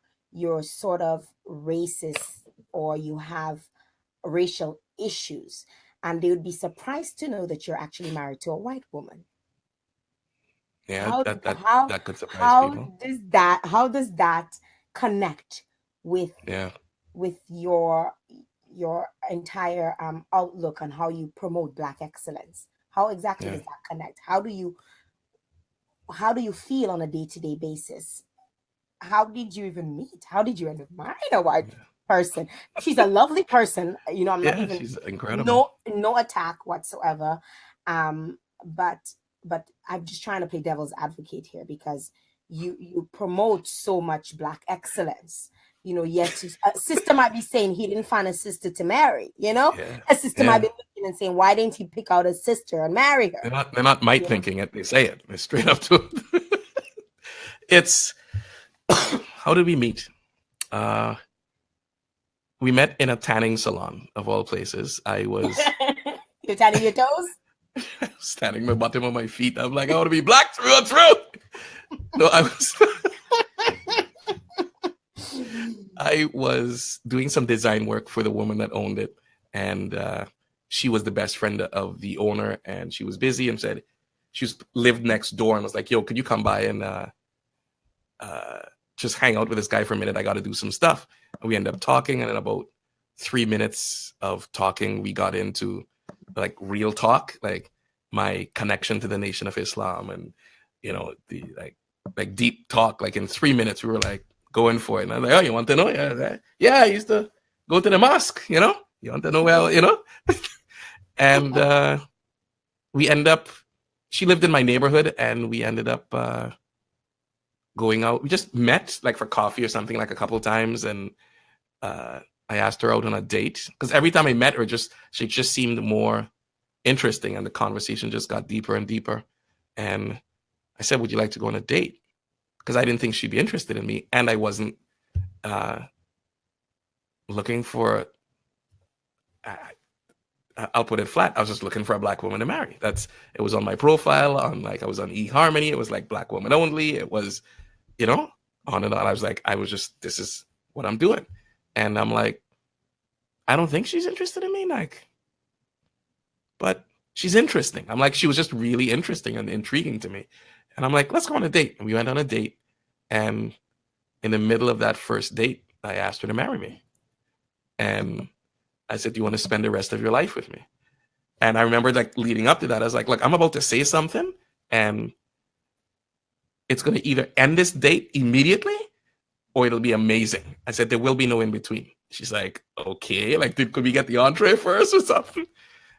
sort of racist, or you have racial issues, and they would be surprised to know that you're actually married to a white woman. Yeah, How how that could surprise people. how does that connect with Yeah. your entire outlook on how you promote black excellence? How exactly Yeah. does that connect? How do you feel on a day-to-day basis? How did you even meet? How did you end up marrying a white Yeah. person? She's a lovely person. I'm not Yeah, even, she's incredible. no attack whatsoever. But I'm just trying to play devil's advocate here, because you promote so much black excellence. Yet a sister might be saying he didn't find a sister to marry. Yeah. A sister might Yeah. be looking and saying, why didn't he pick out a sister and marry her? They're not might You know. thinking it. They say it. They're straight up to it. It's how did we meet? Uh we met in a tanning salon of all places. I was You're tatting your toes. standing the bottom of my feet. I'm like, I want to be black through and through. No, I was doing some design work for the woman that owned it, and she was the best friend of the owner, and she was busy and said lived next door and was like, "Yo, could you come by and uh, just hang out with this guy for a minute? I got to do some stuff." And we ended up talking, and in about 3 minutes of talking, we got into like real talk, like my connection to the Nation of Islam, and the like deep talk. Like in 3 minutes, we were like going for it. And I'm like, "Oh, you want to know? Yeah, yeah. I used to go to the mosque. You want to know well. And we end up. She lived in my neighborhood, and we ended up going out. We just met like for coffee or something like a couple of times, and I asked her out on a date because every time I met her, she just seemed more interesting, and the conversation just got deeper and deeper. And I said, "Would you like to go on a date?" Because I didn't think she'd be interested in me, and I wasn't uh, looking for. I'll put it flat. I was just looking for a black woman to marry. It was on my profile. I was on eHarmony. It was like black woman only. It was, on and on. This is what I'm doing, and I'm like, I don't think she's interested in me, like, but she's interesting. I'm like, she was just really interesting and intriguing to me, and I'm like, let's go on a date. And we went on a date, and in the middle of that first date, I asked her to marry me, and I said, "Do you want to spend the rest of your life with me?" And I remember like leading up to that, I was like, "Look, I'm about to say something, and it's going to either end this date immediately or it'll be amazing." I said, "There will be no in between." She's like, "Okay, like, could we get the entree first or something?"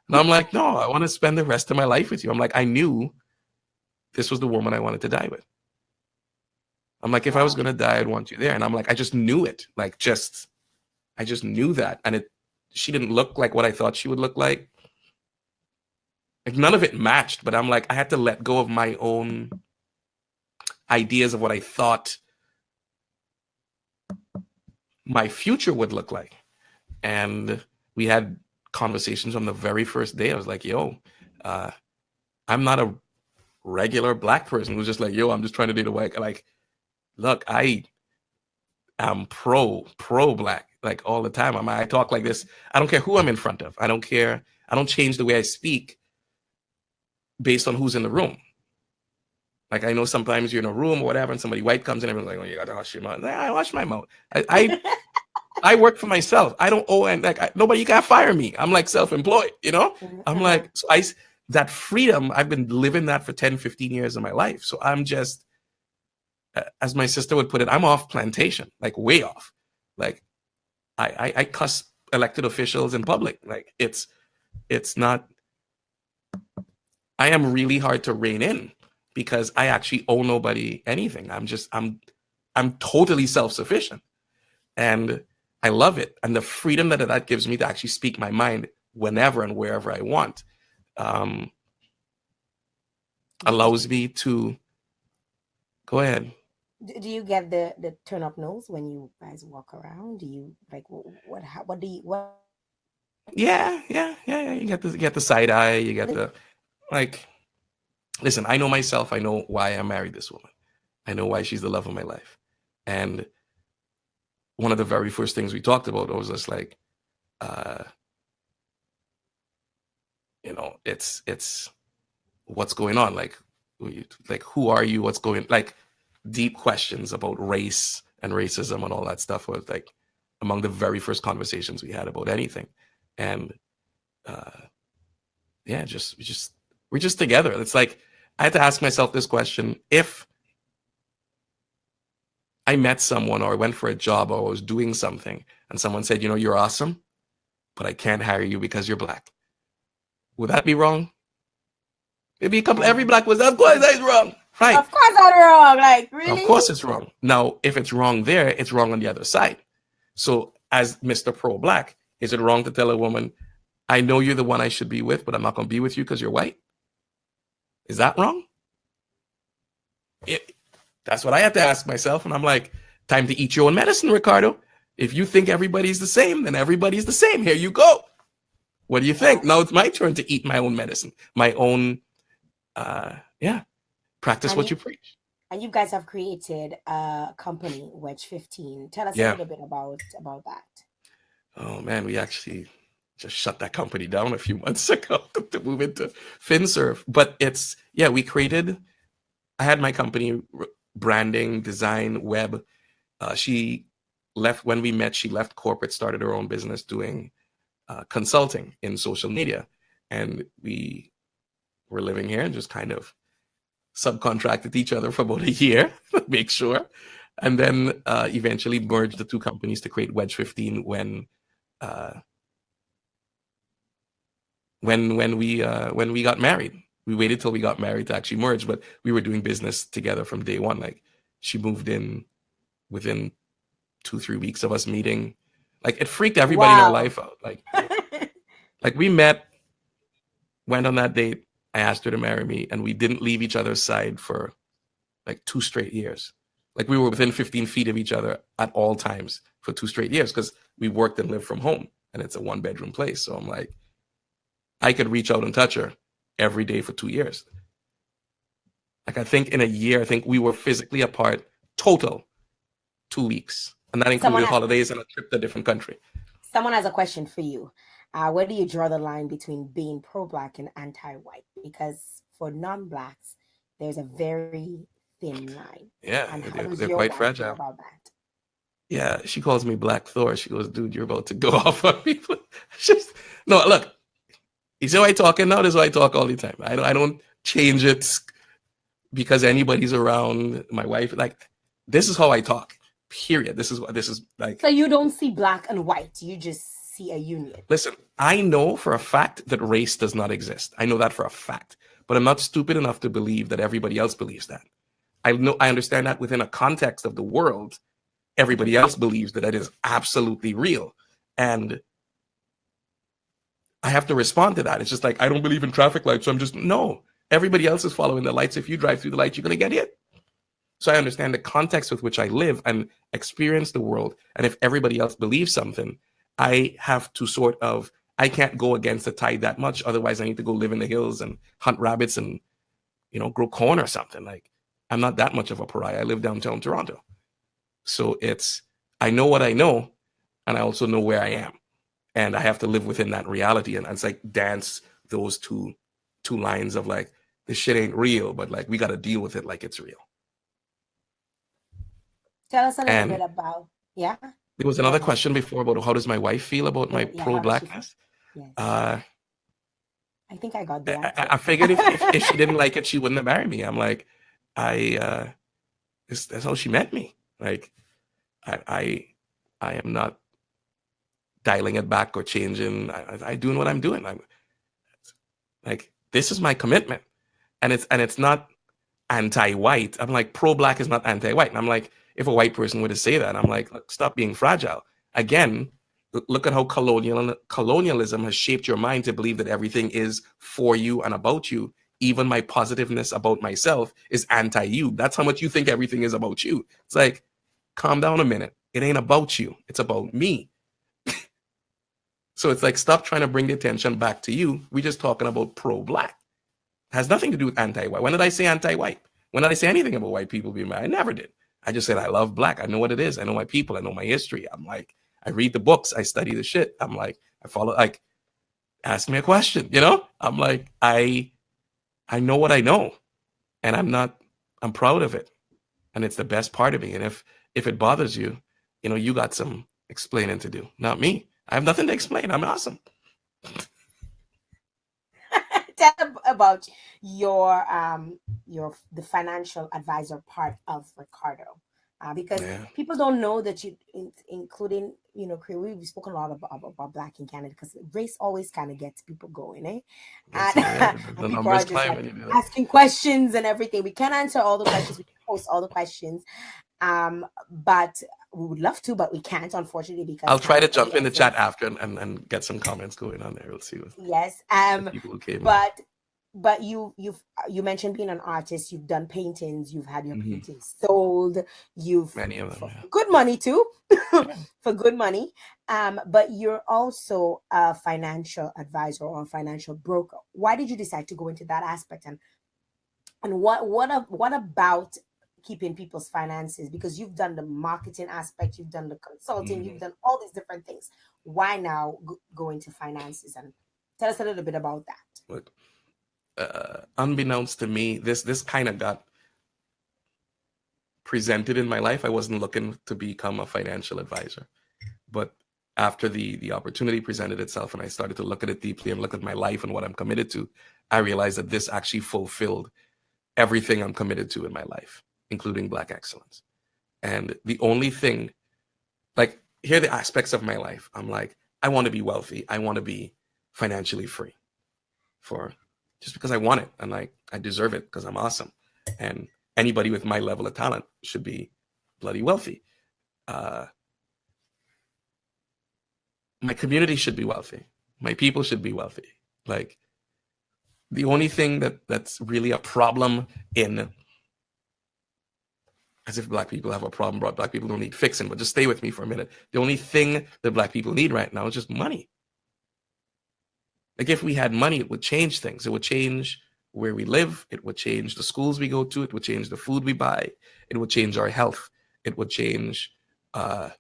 And I'm like, "No, I want to spend the rest of my life with you." I'm like, I knew this was the woman I wanted to die with. I'm like, if I was Wow. going to die, I'd want you there. And I'm like, I just knew it. I just knew that. And she didn't look like what I thought she would look like. Like none of it matched, but I'm like, I had to let go of my own ideas of what I thought my future would look like. And we had conversations on the very first day. I was like, yo, I'm not a regular black person who's just like, yo, I'm just trying to date a white. Like, look, I am pro black, like all the time. I talk like this. I don't care who I'm in front of. I don't care. I don't change the way I speak based on who's in the room. Like, I know sometimes you're in a room or whatever, and somebody white comes in, and everyone's like, "Oh, you gotta hush your mouth." Like, I wash my mouth. I work for myself. I don't owe, and like, nobody can fire me. I'm like self-employed, you know? I'm like, so that freedom, I've been living that for 10, 15 years of my life. So I'm just, as my sister would put it, I'm off plantation, like way off. Like, I cuss elected officials in public. Like, it's not, I am really hard to rein in because I actually owe nobody anything. I'm totally self-sufficient, and I love it. And the freedom that gives me to actually speak my mind whenever and wherever I want, allows me to go ahead. Do you get the turn up nose when you guys walk around? Do you like what do you what? Yeah. You get the side eye. You get the, like, listen, I know myself. I know why I married this woman. I know why she's the love of my life. And one of the very first things we talked about was just like, it's what's going on. Like who are you? What's going, like, deep questions about race and racism and all that stuff was like among the very first conversations we had about anything. And we're just together. It's like, I had to ask myself this question: if I met someone or I went for a job or I was doing something and someone said, you're awesome, but I can't hire you because you're black, would that be wrong? Maybe every black was, of course that's wrong. Right. Of course I'm wrong. Like, really? Of course it's wrong. Now, if it's wrong there, it's wrong on the other side. So as Mr. Pro-Black, is it wrong to tell a woman, I know you're the one I should be with, but I'm not going to be with you because you're white? Is that wrong? That's what I have to ask myself. And I'm like, time to eat your own medicine, Ricardo. If you think everybody's the same, then everybody's the same. Here you go. What do you think? Now it's my turn to eat my own medicine, my own, practice what you preach. And you guys have created a company, Wedge 15. Tell us a little bit about that. Oh man, we actually just shut that company down a few months ago to move into FinServe. But I had my company, branding, design, web. She left when we met. She left corporate, started her own business doing consulting in social media, and we were living here and just kind of subcontracted each other for about a year, make sure, and then eventually merged the two companies to create Wedge 15 when we got married. We waited till we got married to actually merge, but we were doing business together from day one. Like, she moved in within 2-3 weeks of us meeting. Like, it freaked everybody in our life out. Like we met, went on that date. I asked her to marry me, and we didn't leave each other's side for like 2 straight years. Like, we were within 15 feet of each other at all times for 2 straight years because we worked and lived from home, and it's a 1-bedroom place. So I'm like, I could reach out and touch her every day for 2 years. Like, I think in a year, I think we were physically apart total 2 weeks. And that included holidays and a trip to a different country. Someone has a question for you. Where do you draw the line between being pro-Black and anti-white? Because for non-Blacks, there's a very thin line. Yeah, they're quite fragile. About that? Yeah, she calls me Black Thor. She goes, dude, you're about to go off on people. No, look, you see how I talk now? This is how I talk all the time. I don't change it because anybody's around. My wife, like, this is how I talk, period. This is like. So you don't see black and white. You just see a union. Listen, I know for a fact that race does not exist. I know that for a fact, but I'm not stupid enough to believe that everybody else believes that. I understand that within a context of the world, everybody else believes that is absolutely real. And I have to respond to that. It's just like, I don't believe in traffic lights. So no, everybody else is following the lights. If you drive through the lights, you're going to get hit. So I understand the context with which I live and experience the world. And if everybody else believes something, I have to I can't go against the tide that much. Otherwise, I need to go live in the hills and hunt rabbits and, grow corn or something. Like, I'm not that much of a pariah. I live downtown Toronto. So I know what I know, and I also know where I am. and I have to live within that reality, and it's like dance those two lines of like, this shit ain't real, but like we got to deal with it like it's real. Tell us a little bit And about, yeah, there was go another ahead. question before about how does my wife feel about my Yeah, how does she feel? pro-blackness. Yes. uh I think I got the I, answer. I figured if she didn't like it, she wouldn't have married me. I'm like, that's how she met me. Like, I am not dialing it back or changing. I doing what I'm doing. I'm like, this is my commitment, and it's not anti-white. I'm like, pro-black is not anti-white. And I'm like, if a white person were to say that, I'm like, look, stop being fragile. Again, look at how colonialism has shaped your mind to believe that everything is for you and about you. Even my positiveness about myself is anti-you. That's how much you think everything is about you. It's like, calm down a minute. It ain't about you. It's about me. So it's like, stop trying to bring the attention back to you. We're just talking about pro-black. It has nothing to do with anti-white. When did I say anti-white? When did I say anything about white people being mad? I never did. I just said I love black. I know what it is. I know my people. I know my history. I'm like, I read the books. I study the shit. I'm like, I follow, like, ask me a question, you know? I'm like, I know what I know, and I'm proud of it. And it's the best part of me. And if it bothers you, you know, you got some explaining to do, not me. I have nothing to explain. I'm awesome. Tell about your the financial advisor part of Ricardo, because Yeah. people don't know that including, we've spoken a lot about black in Canada, because race always kind of gets people going, eh? It's, And, yeah, and the people are numbers just climb like when you do that. asking questions and everything. We can't answer all the questions. We can post all the questions, but we would love to, but we can't, unfortunately, because I'll try time to is of jump the in the chat essence. after and get some comments going on there. We'll see what Yes. the people who came in. But you mentioned being an artist. You've done paintings. You've had your Mm-hmm. paintings sold. You've Many of them, for yeah. good money too, Yeah. for good money. But you're also a financial advisor or a financial broker. Why did you decide to go into that aspect? And what about keeping people's finances? Because you've done the marketing aspect, you've done the consulting, you've Mm-hmm. done all these different things. Why now go into finances? And tell us a little bit about that. Look, unbeknownst to me, this kind of got presented in my life. I wasn't looking to become a financial advisor, but after the opportunity presented itself and I started to look at it deeply and look at my life and what I'm committed to, I realized that this actually fulfilled everything I'm committed to in my life, including Black excellence. And the only thing, like, here are the aspects of my life. I'm like, I want to be wealthy. I want to be financially free, for just because I want it, and like I deserve it because I'm awesome. And anybody with my level of talent should be bloody wealthy. My community should be wealthy. My people should be wealthy. Like, the only thing that's really a problem in, as if Black people have a problem, but Black people don't need fixing, but just stay with me for a minute. The only thing that Black people need right now is just money. Like, if we had money, it would change things. It would change where we live. It would change the schools we go to. It would change the food we buy. It would change our health. It would change our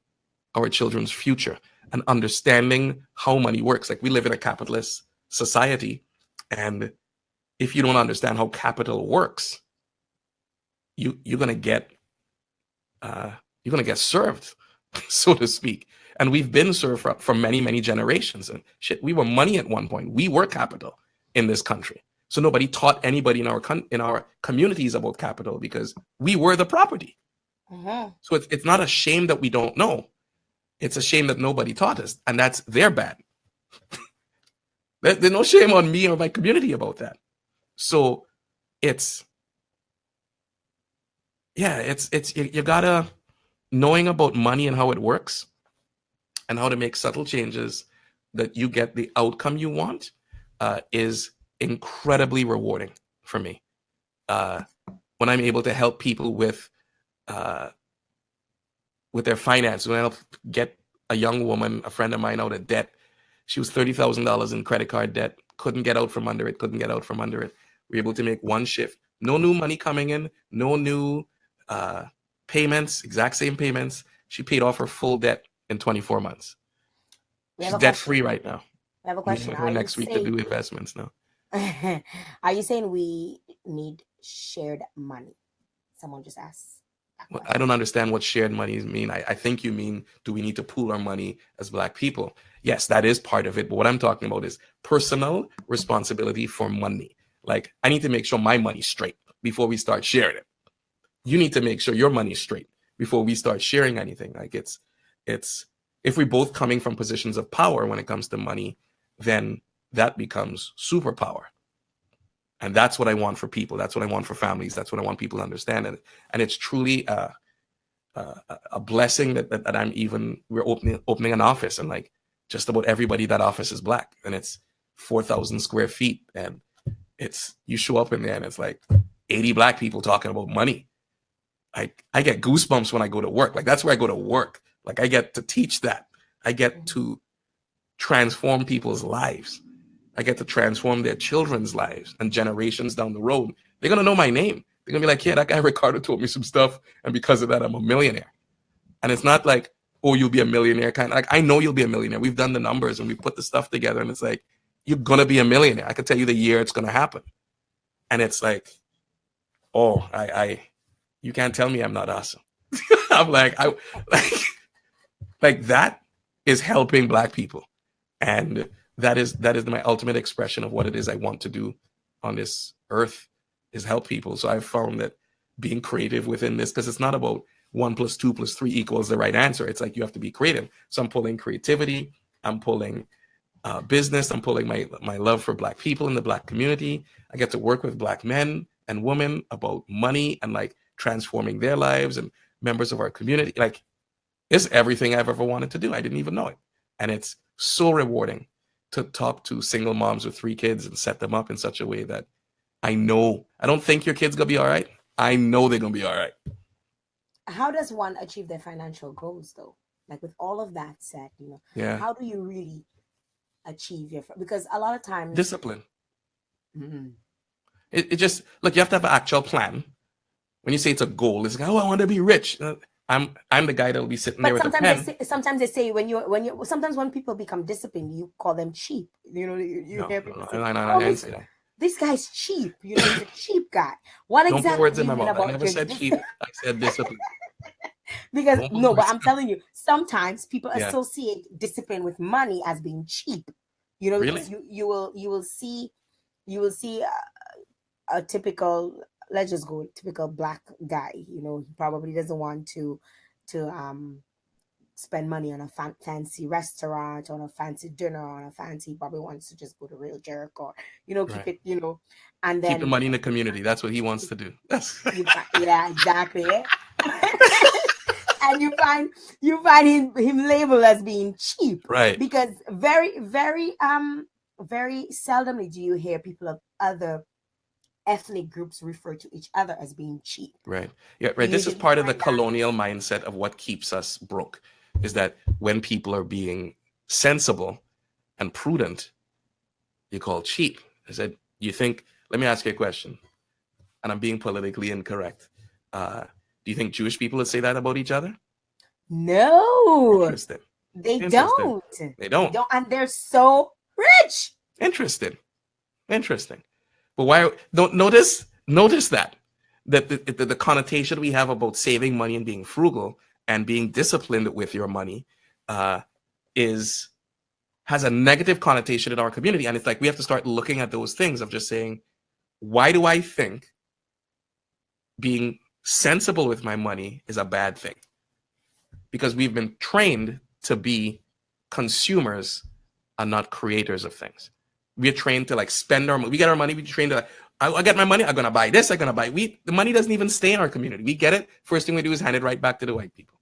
children's future, and understanding how money works. Like, we live in a capitalist society, and if you don't understand how capital works, you're gonna get served, so to speak. And we've been served for many generations. And shit, we were money at one point. We were capital in this country. So nobody taught anybody in our communities about capital because we were the property. Mm-hmm. So it's not a shame that we don't know. It's a shame that nobody taught us, and that's their bad. There's no shame on me or my community about that. So it's you gotta, knowing about money and how it works and how to make subtle changes that you get the outcome you want, is incredibly rewarding for me. When I'm able to help people with their finance, when I help get a young woman, a friend of mine, out of debt. She was $30,000 in credit card debt, couldn't get out from under it. We were able to make one shift. No new money coming in, no new payments, exact same payments. She paid off her full debt in 24 months. We have She's a debt question. free right now. We have a Meeting question. with her Are you next week to saying do investments now. are you saying we need shared money? Someone just asked that Well, I don't question. understand what shared money mean. I think you mean, do we need to pool our money as Black people? Yes, that is part of it. But what I'm talking about is personal responsibility for money. Like, I need to make sure my money's straight before we start sharing it. You need to make sure your money's straight before we start sharing anything. Like, it's if we're both coming from positions of power when it comes to money, then that becomes superpower. And that's what I want for people. That's what I want for families. That's what I want people to understand. And it's truly a blessing that I'm even, we're opening an office, and like just about everybody that office is Black, and it's 4,000 square feet, and it's, you show up in there and it's like 80 Black people talking about money. I get goosebumps when I go to work. Like, that's where I go to work. Like, I get to teach that. I get to transform people's lives. I get to transform their children's lives, and generations down the road, they're going to know my name. They're going to be like, yeah, that guy Ricardo told me some stuff, and because of that, I'm a millionaire. And it's not like, oh, you'll be a millionaire kind of, like, I know you'll be a millionaire. We've done the numbers and we put the stuff together, and it's like, you're going to be a millionaire. I can tell you the year it's going to happen. And it's like, oh, you can't tell me I'm not awesome. I'm like, like, like that is helping Black people. And that is my ultimate expression of what it is I want to do on this earth, is help people. So I've found that being creative within this, because it's not about 1 + 2 + 3 equals the right answer. It's like, you have to be creative. So I'm pulling creativity, I'm pulling business, I'm pulling my love for Black people in the Black community. I get to work with Black men and women about money and like transforming their lives, and members of our community. Like, it's everything I've ever wanted to do. I didn't even know it. And it's so rewarding to talk to single moms with 3 kids and set them up in such a way that I don't think your kid's gonna be all right. I know they're gonna be all right. How does one achieve their financial goals though? Like, with all of that said, Yeah. how do you really achieve your, because a lot of times Discipline. Mhm. It just, look, you have to have an actual plan. When you say it's a goal, it's like, oh, I want to be rich. I'm the guy that'll be sitting there But with a pen. sometimes they say when sometimes when people become disciplined, you call them cheap. You No, hear no, people no, say, I "Oh, didn't say that. this guy's cheap." He's a cheap guy. What Don't put exactly words do in you my mean mouth. I about never your said cheap. I said discipline. Because Don't put no, but words I'm in my telling you, sometimes people Yeah. associate discipline with money as being cheap. Really? Because you will see a typical, let's just go typical Black guy. He probably doesn't want to spend money on a fancy restaurant, on a fancy dinner, on a fancy, probably wants to just go to Real Jerk, or keep Right. it, and Keep the then money in the community. That's what he wants to do. yeah, exactly. And you find him labeled as being cheap, Right. because very very seldomly do you hear people of other ethnic groups refer to each other as being cheap. Right. Yeah, You right. This is usually part of the find that. colonial mindset of what keeps us broke, is that when people are being sensible and prudent, you call cheap. I said, let me ask you a question, and I'm being politically incorrect. Do you think Jewish people would say that about each other? No, Interesting. they Interesting. don't. They They don't. don't, and they're so rich. Interesting. Interesting. But why don't notice that the connotation we have about saving money and being frugal and being disciplined with your money uh, has a negative connotation in our community. And it's like, we have to start looking at those things of just saying, why do I think being sensible with my money is a bad thing? Because we've been trained to be consumers and not creators of things. We're trained to like spend our money. We get our money. We trained to like, I get my money. I'm gonna buy this. I'm gonna buy. The money doesn't even stay in our community. We get it. First thing we do is hand it right back to the white people.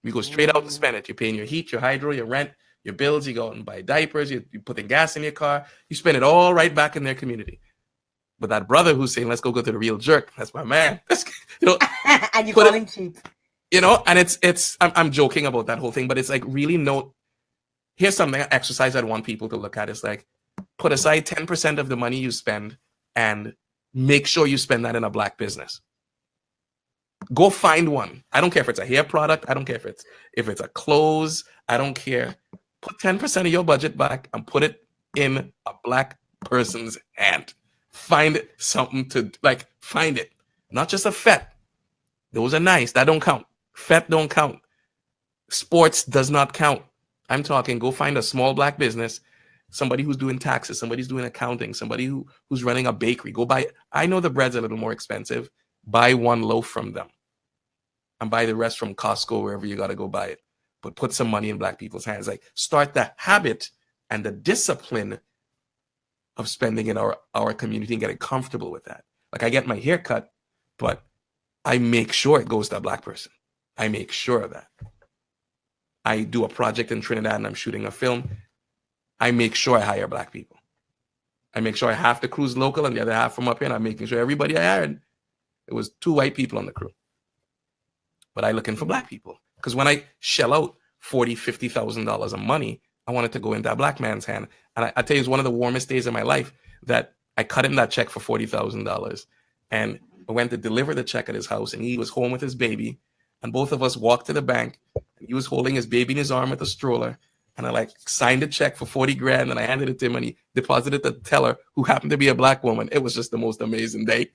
We go straight out and spend it. You're paying your heat, your hydro, your rent, your bills. You go out and buy diapers. You put in gas in your car. You spend it all right back in their community. But that brother who's saying, "Let's go to the Real Jerk," that's my man. And you put call it, him cheap. and it's I'm joking about that whole thing, but it's like, really here's something, exercise I'd want people to look at. Is like, put aside 10% of the money you spend and make sure you spend that in a Black business. Go find one. I don't care if it's a hair product. I don't care if it's a clothes. I don't care. Put 10% of your budget back and put it in a black person's hand. Find something to like. Find it. Not just a fet. Those are nice. That don't count. Fet don't count. Sports does not count. I'm talking. Go find a small black business. Somebody who's doing taxes. Somebody's doing accounting. Somebody who's running a bakery. Go buy. I know the bread's a little more expensive. Buy one loaf from them. And buy the rest from Costco, wherever you got to go buy it. But put some money in black people's hands. Like start the habit and the discipline of spending in our community and getting comfortable with that. Like I get my hair cut, but I make sure it goes to a black person. I make sure of that. I do a project in Trinidad and I'm shooting a film. I make sure I hire black people. I make sure I half the crew's local and the other half from up here. And I'm making sure everybody I hired, it was 2 white people on the crew. But I looking for black people. Because when I shell out $40,000, $50,000 of money, I want it to go into a black man's hand. And I tell you, it's one of the warmest days of my life that I cut him that check for $40,000. And I went to deliver the check at his house and he was home with his baby. And both of us walked to the bank. And he was holding his baby in his arm with a stroller. And I like signed a check for 40 grand and I handed it to him and he deposited the teller who happened to be a black woman. It was just the most amazing day.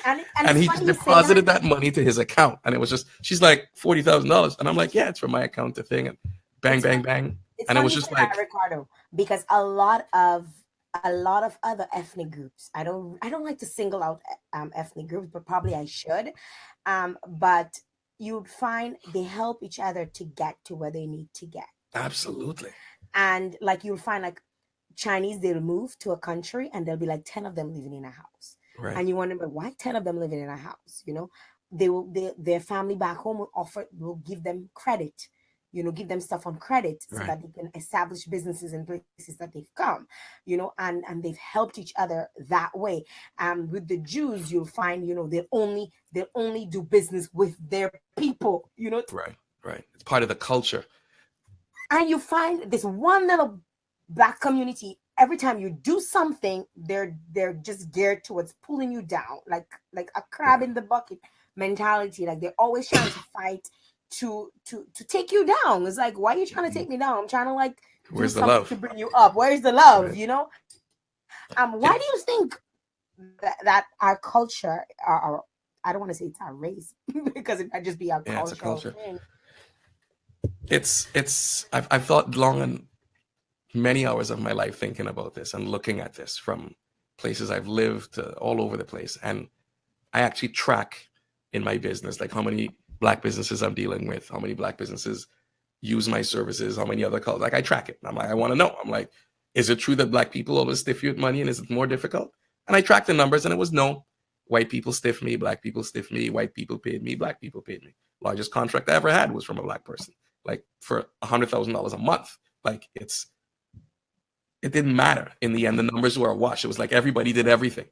And he just deposited that money to his account. And it was just, she's like $40,000. And I'm like, yeah, it's from my account to thing. And bang, bang, bang. And it was just like, Ricardo, because a lot of other ethnic groups, I don't like to single out ethnic groups, but probably I should. But you'd find they help each other to get to where they need to get. Absolutely. And like you'll find like Chinese, they'll move to a country and there'll be like 10 of them living in a house. Right. And you wonder, but why 10 of them living in a house? You know, their family back home will give them credit, you know, give them stuff on credit so that they can establish businesses in places that they've come, you know, and they've helped each other that way. With the Jews, you'll find, you know, they'll only do business with their people, you know. Right. It's part of the culture. And you find this one little black community, every time you do something, they're just geared towards pulling you down, like a crab in the bucket mentality. Like they're always trying to fight to take you down. It's like, why are you trying to take me down? I'm trying to like where's the love to bring you up. Where's the love? Right. You know? Why do you think that our culture, our I don't want to say it's our race because it might just be our culture. Thing. I've thought long and many hours of my life thinking about this and looking at this from places I've lived all over the place. And I actually track in my business, like how many black businesses I'm dealing with, how many black businesses use my services, how many other colors. Like I track it. And I'm like, I want to know. I'm like, is it true that black people always stiff you with money and is it more difficult? And I tracked the numbers and it was no. White people stiff me, black people stiff me, white people paid me, black people paid me. Largest contract I ever had was from a black person, like for $100,000 a month. Like it didn't matter. In the end, the numbers were a wash. It was like everybody did everything.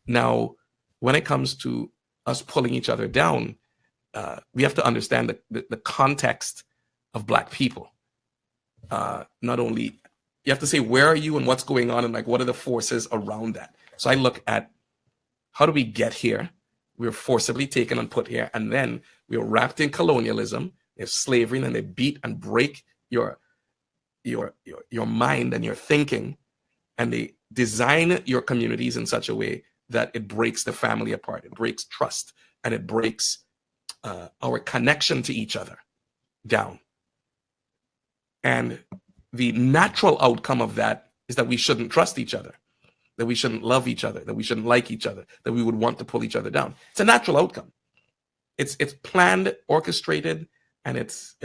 Now, when it comes to us pulling each other down, we have to understand the context of black people. Not only, you have to say, where are you and what's going on and like, what are the forces around that? So I look at, how do we get here? We were forcibly taken and put here. And then we were wrapped in colonialism, there's slavery, and then they beat and break your mind and your thinking. And they design your communities in such a way that it breaks the family apart. It breaks trust and it breaks our connection to each other down. And the natural outcome of that is that we shouldn't trust each other, that we shouldn't love each other, that we shouldn't like each other, that we would want to pull each other down. It's a natural outcome. It's planned, orchestrated, and it's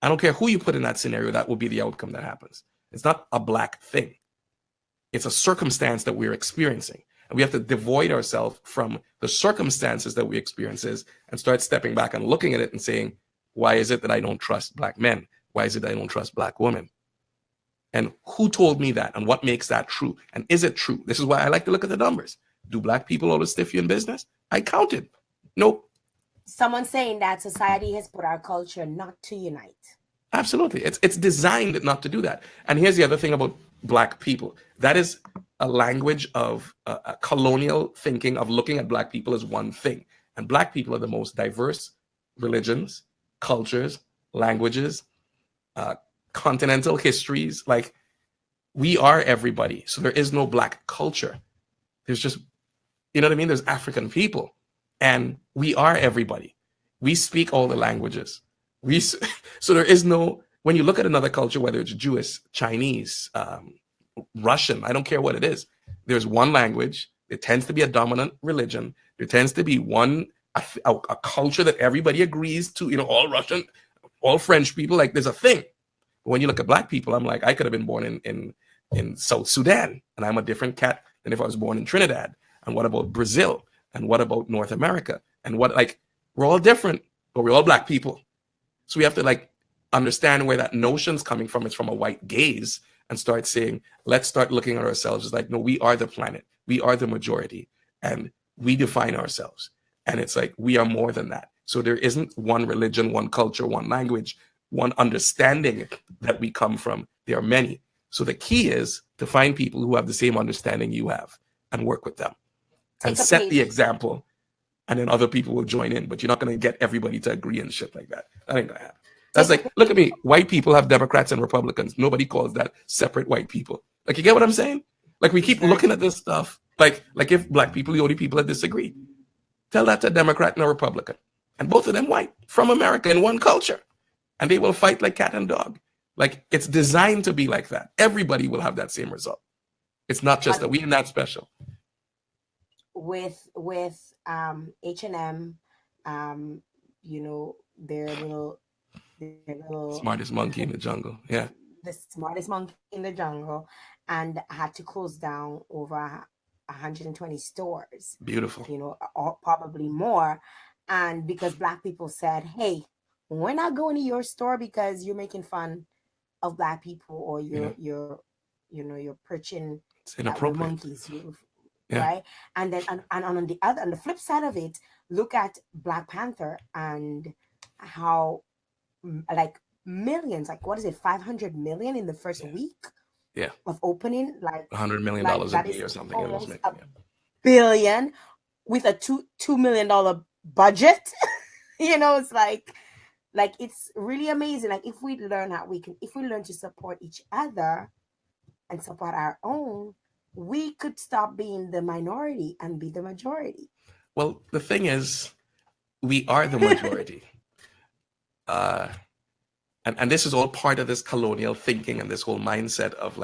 I don't care who you put in that scenario, that will be the outcome that happens. It's not a black thing. It's a circumstance that we're experiencing. And we have to devoid ourselves from the circumstances that we experience and start stepping back and looking at it and saying, why is it that I don't trust black men? Why is it that I don't trust black women? And who told me that? And what makes that true? And is it true? This is why I like to look at the numbers. Do black people always stiff you in business? I counted. Nope. Someone saying that society has put our culture not to unite. Absolutely. It's designed not to do that. And here's the other thing about black people. That is a language of a colonial thinking of looking at black people as one thing. And Black people are the most diverse religions, cultures, languages, uh, continental histories. Like, we are everybody. So there is no Black culture. There's just, you know what I mean? There's African people, and we are everybody. We speak all the languages. So there is no, when you look at another culture, whether it's Jewish, Chinese, Russian, I don't care what it is, there's one language. There tends to be a dominant religion. There tends to be a culture that everybody agrees to, all Russian, all French people, like there's a thing. But when you look at Black people, I'm like, I could have been born in South Sudan, and I'm a different cat than if I was born in Trinidad. And what about Brazil? And what about North America? And we're all different, but we're all Black people. So we have to understand where that notion's coming from. It's from a white gaze, and start saying, let's start looking at ourselves as no, we are the planet. We are the majority, and we define ourselves. And it's we are more than that. So there isn't one religion, one culture, one language, one understanding that we come from. There are many. So the key is to find people who have the same understanding you have and work with them and set the example, and then other people will join in. But you're not going to get everybody to agree and shit like that. That ain't going to happen. That's look at me. White people have Democrats and Republicans. Nobody calls that separate white people. You get what I'm saying? We keep looking at this stuff like if Black people are the only people that disagree. Tell that to a Democrat and a Republican, and both of them white from America in one culture, and they will fight like cat and dog. It's designed to be like that. Everybody will have that same result. It's not just that we are not special. With H&M, their little smartest monkey in the jungle. Yeah. The smartest monkey in the jungle, and had to close down over 120 stores. Beautiful. Or probably more. And because Black people said, hey, we're not going to your store because you're making fun of Black people, or you're perching it's inappropriate monkeys, right? And then and on the flip side of it, look at Black Panther and how millions, what is it, 500 million in the first week of opening, $100 million a day or something. Almost a billion with a $2 million budget. It's it's really amazing. If we learn if we learn to support each other and support our own, we could stop being the minority and be the majority. Well, the thing is, we are the majority. And this is all part of this colonial thinking and this whole mindset of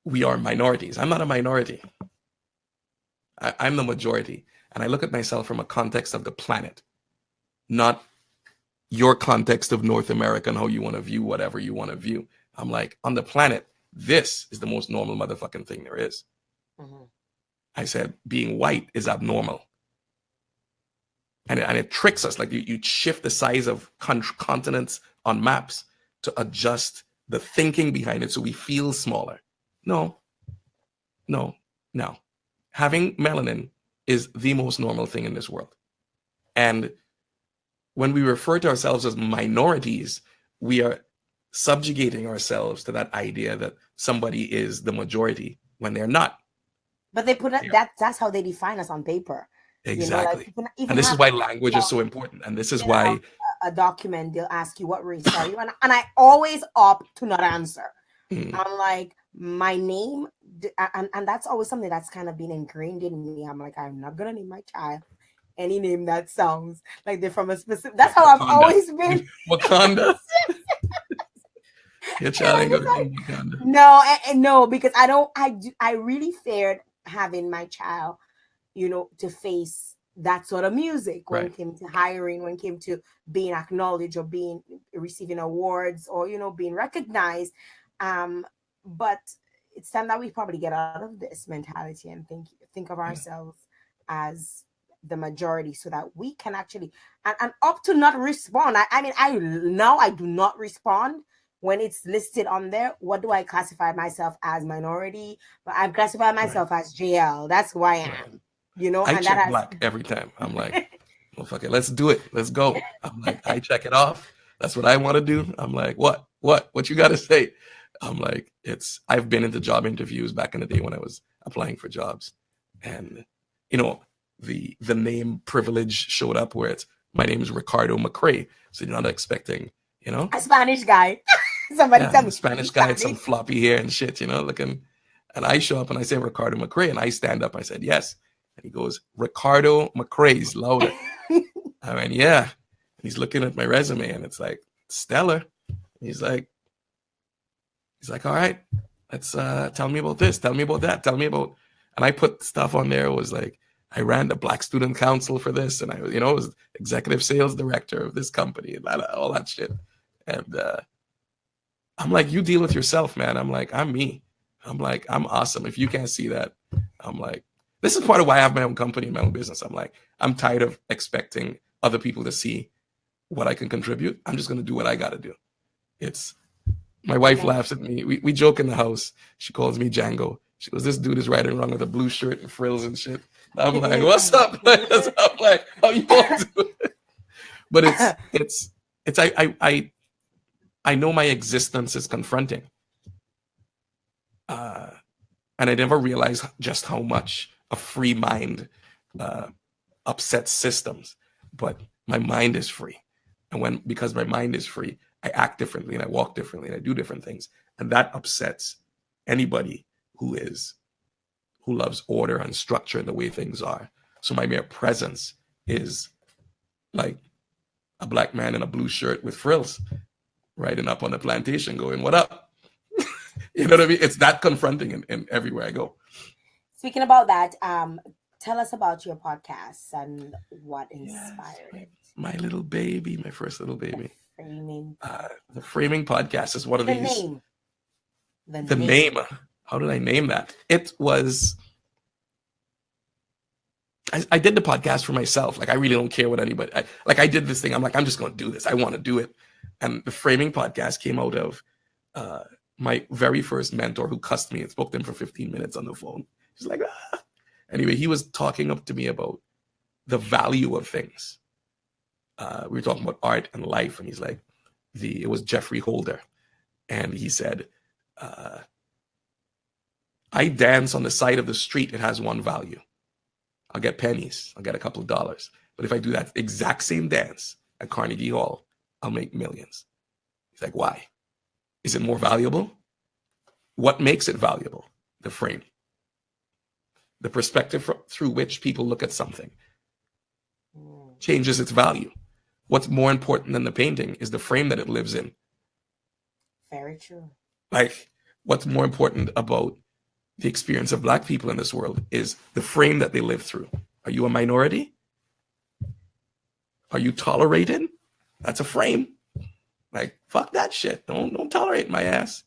we are minorities. I'm not a minority. I'm the majority. And I look at myself from a context of the planet, not your context of North America and how you want to view whatever you want to view. I'm on the planet, this is the most normal motherfucking thing there is. Mm-hmm. I said, being white is abnormal. And it tricks us. You shift the size of continents on maps to adjust the thinking behind it so we feel smaller. No. Having melanin is the most normal thing in this world. And when we refer to ourselves as minorities, we are subjugating ourselves to that idea that somebody is the majority when they're not. But they put that's how they define us on paper. Exactly. And this is why language is so important. And this is why a document, they'll ask you what race are you, and I always opt to not answer. I'm my name, and that's always something that's kind of been ingrained in me. I'm I'm not gonna name my child any name that sounds like they're from a specific. That's how I've always been. Wakanda. Your child ain't gonna name Wakanda. No, because I really feared having my child, to face that sort of music when it came to hiring, when it came to being acknowledged or receiving awards or, being recognized. But it's time that we probably get out of this mentality and think of ourselves as the majority, so that we can actually and up to not respond. I do not respond when it's listed on there. What do I classify myself as? Minority? But I classify myself as JL. That's who I am. I and check Black every time. I'm well, fuck it, let's do it. Let's go. I'm I check it off. That's what I want to do. I'm what you got to say? I'm I've been into job interviews back in the day when I was applying for jobs, and the name privilege showed up where it's my name is Ricardo McRae. So you're not expecting, a Spanish guy. Somebody tell me. Spanish guy with some floppy hair and shit, looking. And I show up and I say Ricardo McRae, and I stand up. I said, yes. And he goes, Ricardo McRae's louder. I mean, yeah. And he's looking at my resume and it's like, stellar. He's like, all right, let's tell me about this, tell me about that, tell me about. And I put stuff on there. It was like, I ran the Black Student Council for this, and I, was executive sales director of this company, and all that shit. And I'm like, you deal with yourself, man. I'm like, I'm me. I'm like, I'm awesome. If you can't see that, I'm like, this is part of why I have my own company, my own business. I'm like, I'm tired of expecting other people to see what I can contribute. I'm just going to do what I got to do. My wife laughs at me. We joke in the house. She calls me Django. She goes, this dude is riding around with a blue shirt and frills and shit. I'm like, what's up? I'm like, how you all doing? But I know my existence is confronting. And I never realized just how much a free mind upsets systems. But my mind is free. And because my mind is free, I act differently and I walk differently and I do different things. And that upsets anybody who loves order and structure and the way things are. So my mere presence is like a black man in a blue shirt with frills riding up on the plantation going, what up? You know what I mean? It's that confronting in everywhere I go. Speaking about that, tell us about your podcast and what inspired it. My little baby, my first little baby. The Framing podcast is one of these. Name. The name. How did I name that? It was. I did the podcast for myself. Like, I really don't care what anybody. I did this thing. I'm like, I'm just going to do this. I want to do it. And the Framing podcast came out of my very first mentor who cussed me and spoke to him for 15 minutes on the phone. He's like, ah. Anyway, he was talking up to me about the value of things. We were talking about art and life, and he's like, it was Jeffrey Holder, and he said, I dance on the side of the street. It has one value. I'll get pennies. I'll get a couple of dollars. But if I do that exact same dance at Carnegie Hall, I'll make millions. He's like, why? Is it more valuable? What makes it valuable? The frame. The perspective through which people look at something changes its value. What's more important than the painting is the frame that it lives in. Very true. Like, what's more important about the experience of Black people in this world is the frame that they live through. Are you a minority? Are you tolerated? That's a frame. Like, fuck that shit. Don't tolerate my ass.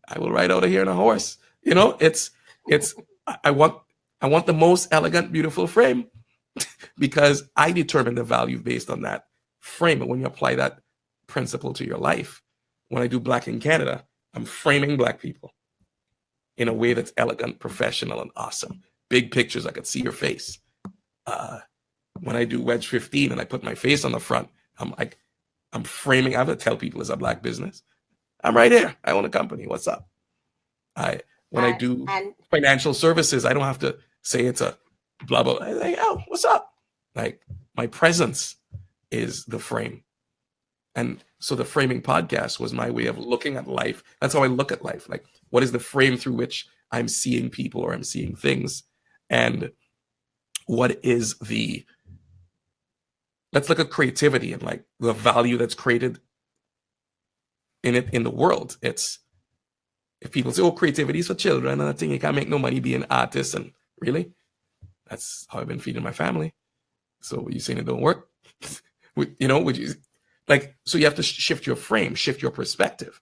I will ride out of here on a horse. I want the most elegant, beautiful frame because I determine the value based on that frame. But when you apply that principle to your life, when I do Black in Canada, I'm framing Black people in a way that's elegant, professional, and awesome. Big pictures, I could see your face. When I do Wedge 15 and I put my face on the front, I'm framing. I have to tell people it's a Black business. I'm right here. I own a company. What's up? When I do financial services, I don't have to say it's a blah, blah. I say, oh, what's up? Like, my presence is the frame. And so the Framing podcast was my way of looking at life. That's how I look at life. Like, what is the frame through which I'm seeing people or I'm seeing things? And what is let's look at creativity and like the value that's created in the world. It's, if people say, oh, creativity is for children and I think you can't make no money being an artist, and really, that's how I've been feeding my family. So you saying it don't work? Would you like, so you have to shift your frame, shift your perspective.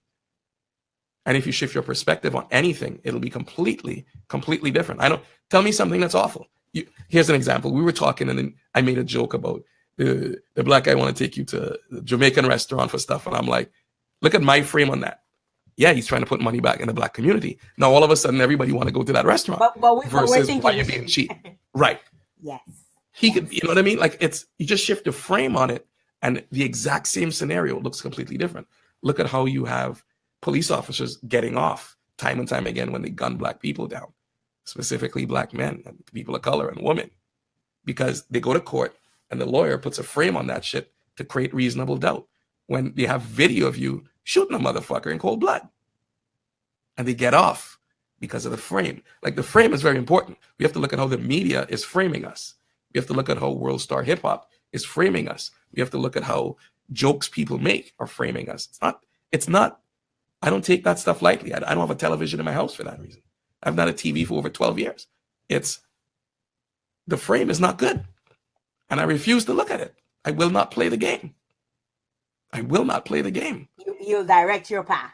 And if you shift your perspective on anything, it'll be completely different. Tell me something that's awful. Here's an example. We were talking and then I made a joke about the Black guy want to take you to the Jamaican restaurant for stuff. And I'm like, look at my frame on that. Yeah, he's trying to put money back in the Black community. Now, all of a sudden, everybody want to go to that restaurant. Versus why you're being cheap. Right. Yes. He could, you know what I mean? Like, you just shift the frame on it and the exact same scenario looks completely different. Look at how you have police officers getting off time and time again when they gun Black people down, specifically Black men and people of color and women. because they go to court and the lawyer puts a frame on that shit to create reasonable doubt when they have video of you shooting a motherfucker in cold blood. And they get off because of the frame. Like, the frame is very important. We have to look at how the media is framing us. We have to look at how World Star Hip Hop is framing us. We have to look at how jokes people make are framing us. It's not, I don't take that stuff lightly. I don't have a television in my house for that reason. I've not had a TV for over 12 years. The frame is not good. And I refuse to look at it. I will not play the game. I will not play the game. You'll direct your path.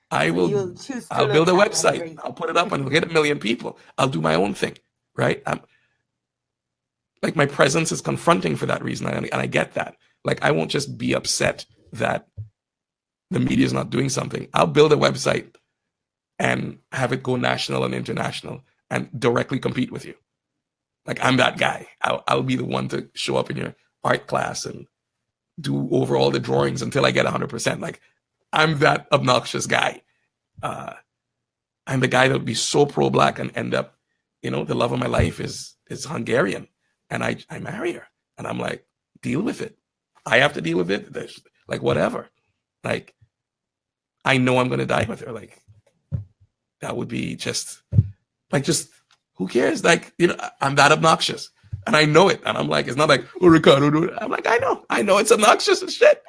I will. You'll choose to I'll build a look at website. I'll put it up and it'll get 1 million people. I'll do my own thing, right? Like, my presence is confronting for that reason, and I get that. Like, I won't just be upset that the media is not doing something. I'll build a website and have it go national and international and directly compete with you. Like, I'm that guy. I'll be the one to show up in your art class and do over all the drawings until I get 100%. Like, I'm that obnoxious guy. I'm the guy that would be so pro-black and end up, the love of my life is Hungarian, and I marry her, and I'm like, deal with it. I have to deal with it. Like, whatever. Like, I know I'm gonna die with her. Like, that would be just who cares? Like, I'm that obnoxious, and I know it, and I'm like, it's not like, oh, Ricardo, do it. I'm like, I know it's obnoxious and shit.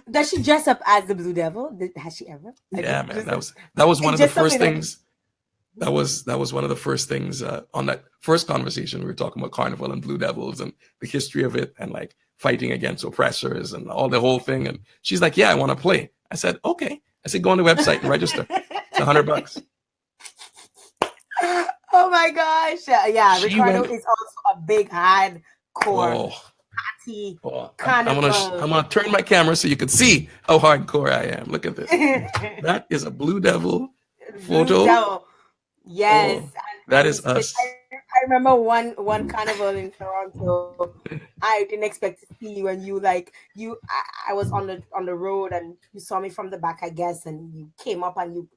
Does she dress up as the Blue Devil? Has she ever? Yeah, man. That was one of the first things. That was one of the first things on that first conversation. We were talking about Carnival and Blue Devils and the history of it, and like fighting against oppressors and all the whole thing. And she's like, "Yeah, I want to play." I said, "Okay." I said, "Go on the website and register. It's $100." Oh my gosh! Yeah, Ricardo is also a big hardcore. I'm gonna turn my camera so you can see how hardcore I am. Look at this. That is a Blue Devil photo. Devil. Yes, that is us. I remember one carnival in Toronto. I didn't expect to see you, and I was on the road, and you saw me from the back, I guess, and you came up and you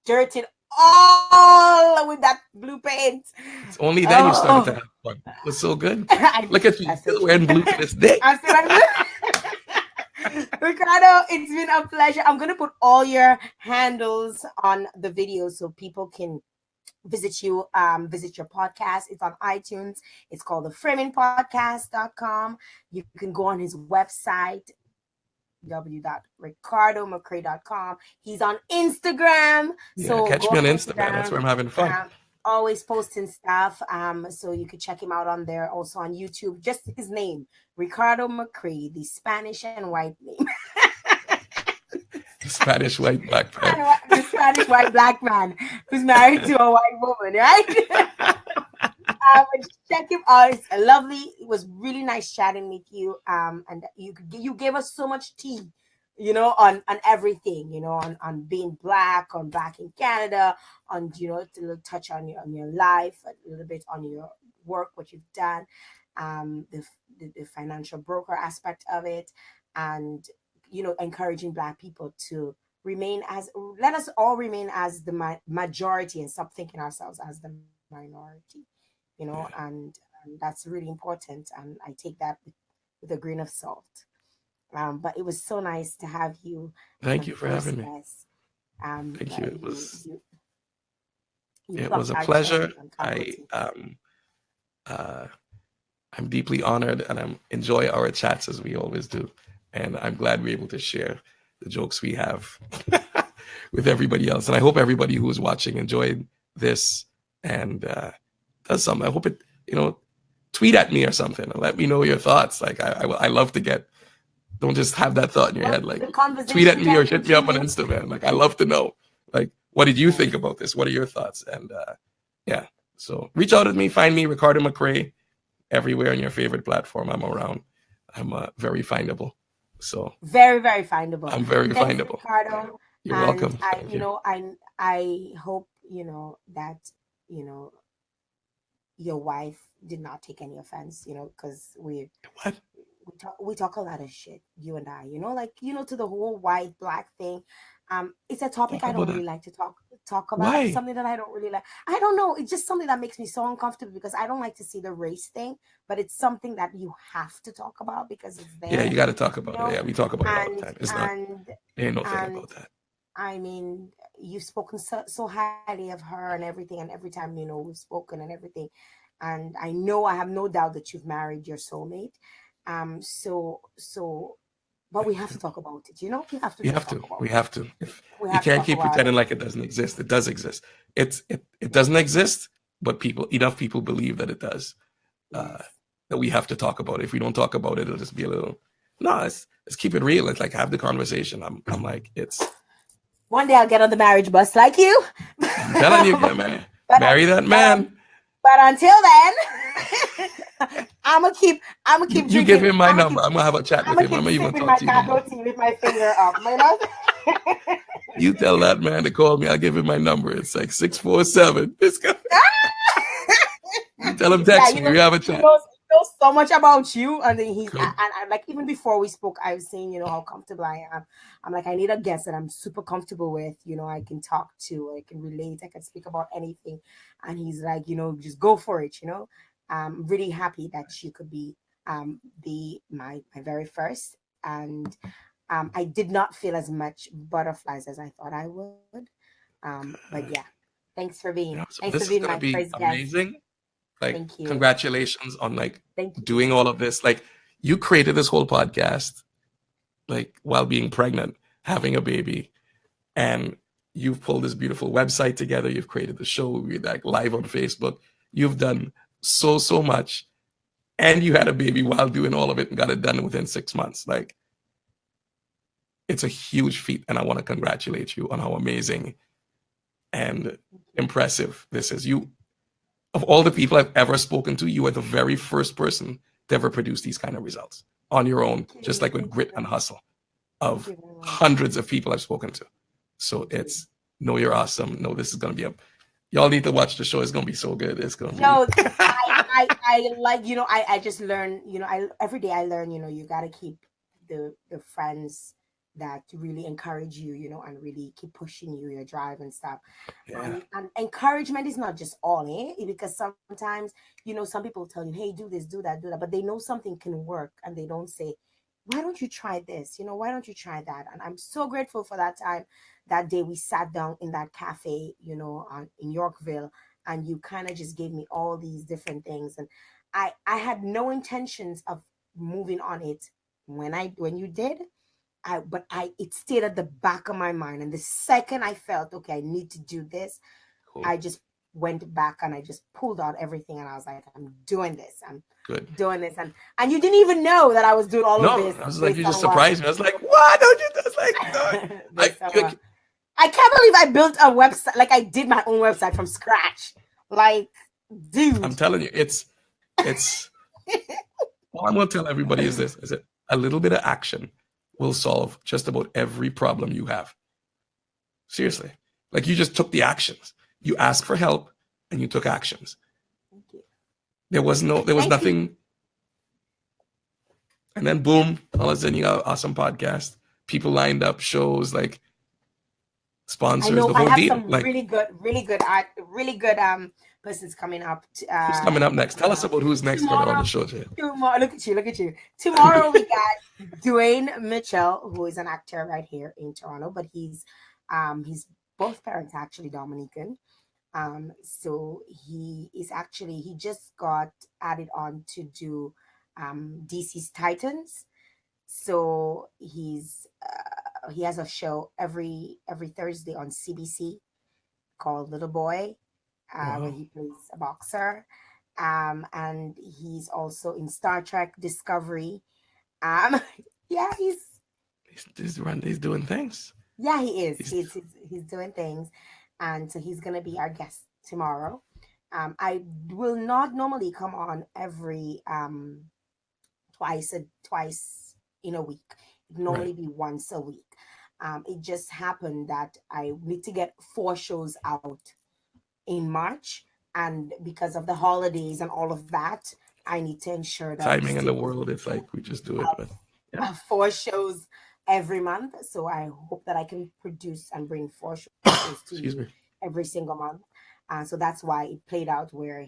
dirted all with that blue paint. It's only then you started to have fun. It was so good. Look at you, still wearing blue to this day. I'm still wearing blue. Ricardo, it's been a pleasure. I'm going to put all your handles on the video so people can visit your podcast. It's on iTunes. It's called theframingpodcast.com. You can go on his website, www.ricardomcrae.com. He's on Instagram. So catch me on Instagram. That's where I'm having fun. Always posting stuff. So you could check him out on there. Also on YouTube. Just his name, Ricardo McRae, the Spanish and white name. Spanish white black man. The Spanish white black man who's married to a white woman, right? Check him out. It's lovely. It was really nice chatting with you. And you gave us so much tea, on everything, on being black, on black in Canada, on to touch on your life, a little bit on your work, what you've done, the financial broker aspect of it, and encouraging black people to let us all remain as the majority and stop thinking ourselves as the minority. And that's really important. And I take that with a grain of salt. But it was so nice to have you. Thank you for having me. Thank you. It was a pleasure. I'm deeply honored, and I enjoy our chats as we always do. And I'm glad we're able to share the jokes we have with everybody else. And I hope everybody who is watching enjoyed this and does something. I hope it, tweet at me or something and let me know your thoughts. Like, I love to don't just have that thought in your head. Like, tweet at me or hit me up on Instagram. Like, I love to know, like, what did you think about this? What are your thoughts? And so reach out to me. Find me, Ricardo McRae, everywhere on your favorite platform. I'm around. I'm very findable. So very, very findable. I'm very findable. Ricardo. You're welcome. I hope that your wife did not take any offense, because we talk a lot of shit, you and I, to the whole white black thing. It's a topic Talk I about don't that. really like to talk about. Why? Something that I don't really like. I don't know. It's just something that makes me so uncomfortable because I don't like to see the race thing, but it's something that you have to talk about because it's Yeah, you there, got to talk you about it. know. Yeah, we talk about it all the And time. It's not, and there ain't no thing and about that. I mean, you've spoken so highly of her and everything, and every time we've spoken and everything, and I know I have no doubt that you've married your soulmate. So, but we have to talk about it. We have to We just have talk to. about We it. have to. If We you have to can't talk keep about pretending it. like it doesn't exist, it does exist. It doesn't exist, but enough people believe that it does. Uh, Yes. that we have to talk about it. If we don't talk about it, it'll just be a little. No, let's keep it real. It's like have the conversation. I'm like it's. One day I'll get on the marriage bus like you. I'm telling you, but, man, but, marry that but, man. but until then, I'm gonna keep You give drinking. him my number. I'm gonna have a chat I'm with gonna him. I'm keep not even gonna sipping talk my to you no Cacoa more. tea with my finger up. You tell that man to call me. I'll give him my number. It's like 647. This guy. You tell him Yeah, text me. We have a he chat. knows so much about you, and then Good. like even before we spoke, I was saying how comfortable I am. I'm like, I need a guest that I'm super comfortable with. I can talk to, I can relate, I can speak about anything, and he's like, just go for it. I'm really happy that you could be the my very first, and I did not feel as much butterflies as I thought I would. But yeah, Yeah, thanks so for being this is my gonna first be guest. amazing. Like, Thank you. congratulations on like Thank doing you. all of this. Like, you created this whole podcast like while being pregnant, having a baby, and you've pulled this beautiful website together. You've created the show. We're like live on Facebook. You've done so much, and you had a baby while doing all of it and got it done within 6 months. Like, it's a huge feat, and I want to congratulate you on how amazing and impressive this is. You, of all the people I've ever spoken to, you are the very first person to ever produce these kind of results on your own, Thank just you. like with Thank you grit very and much. hustle Thank of you very much. hundreds of people I've spoken to. So Thank you. it's, no, you're awesome. No, this is gonna be a, y'all need to watch the show. It's gonna be so good. It's gonna be. No, I like I just learn I every day I learn you got to keep the friends that really encourage and really keep pushing your drive and stuff. Yeah, And encouragement is not just all because sometimes some people tell you, hey, do this, do that, but they know something can work and they don't say, why don't you try this, why don't you try that. And I'm so grateful for that time. That day we sat down in that cafe in Yorkville, and you kind of just gave me all these different things, and I had no intentions of moving on it when you did. But it stayed at the back of my mind, and the second I felt, okay, I need to do this, cool, I just went back and I just pulled out everything, and I was like, I'm doing this, I'm good. doing this. And you didn't even know that I was doing all of No, this I was like, based you just on what surprised me. I was like, what? Don't you? That's like, no. I, based on you, what I can't believe I built a website, like I did my own website from scratch. Like, I'm dude. telling you, it's. All I'm gonna tell everybody is this: is that a little bit of action will solve just about every problem you have. Seriously. Like, you just took the actions. You asked for help and you took actions. Thank you. There was Thank you. nothing. And then boom, all of a sudden you got an awesome podcast. People lined up, shows, like I sponsors, know the I whole have deal. some Like, really good persons coming up who's coming up next? Tell us about who's next coming on the tomorrow. show, Jay. Tomorrow, look at you. Tomorrow we got Dwayne Mitchell, who is an actor right here in Toronto, but he's both parents actually Dominican. So he just got added on to do DC's Titans. So he has a show every Thursday on CBC called Little Boy, where Wow. he plays a boxer. And he's also in Star Trek Discovery. Um, yeah, He's doing things. he is. He's He's doing things, and so he's gonna be our guest tomorrow. I will not normally come on every twice in a week. It right. normally be once a week. It just happened that I need to get 4 shows out in March, and because of the holidays and all of that, I need to ensure that I'm Timing in the still world, it's like we just do it. But yeah. 4 shows every month. So I hope that I can produce and bring 4 shows to Excuse you me. every single month. So that's why it played out where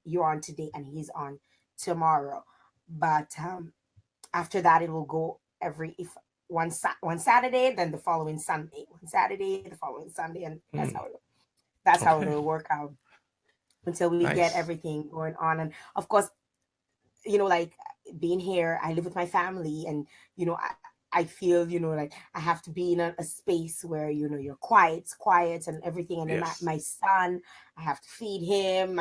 you're on today and he's on tomorrow. But after that, it will go every if one Saturday, then the following Sunday, one Saturday, the following Sunday, and Mm, that's how okay. it'll work out until we get Nice. everything going on. And of course, like being here, I live with my family, and I feel like I have to be in a space where you're quiet and everything. And then Yes. my son, I have to feed him.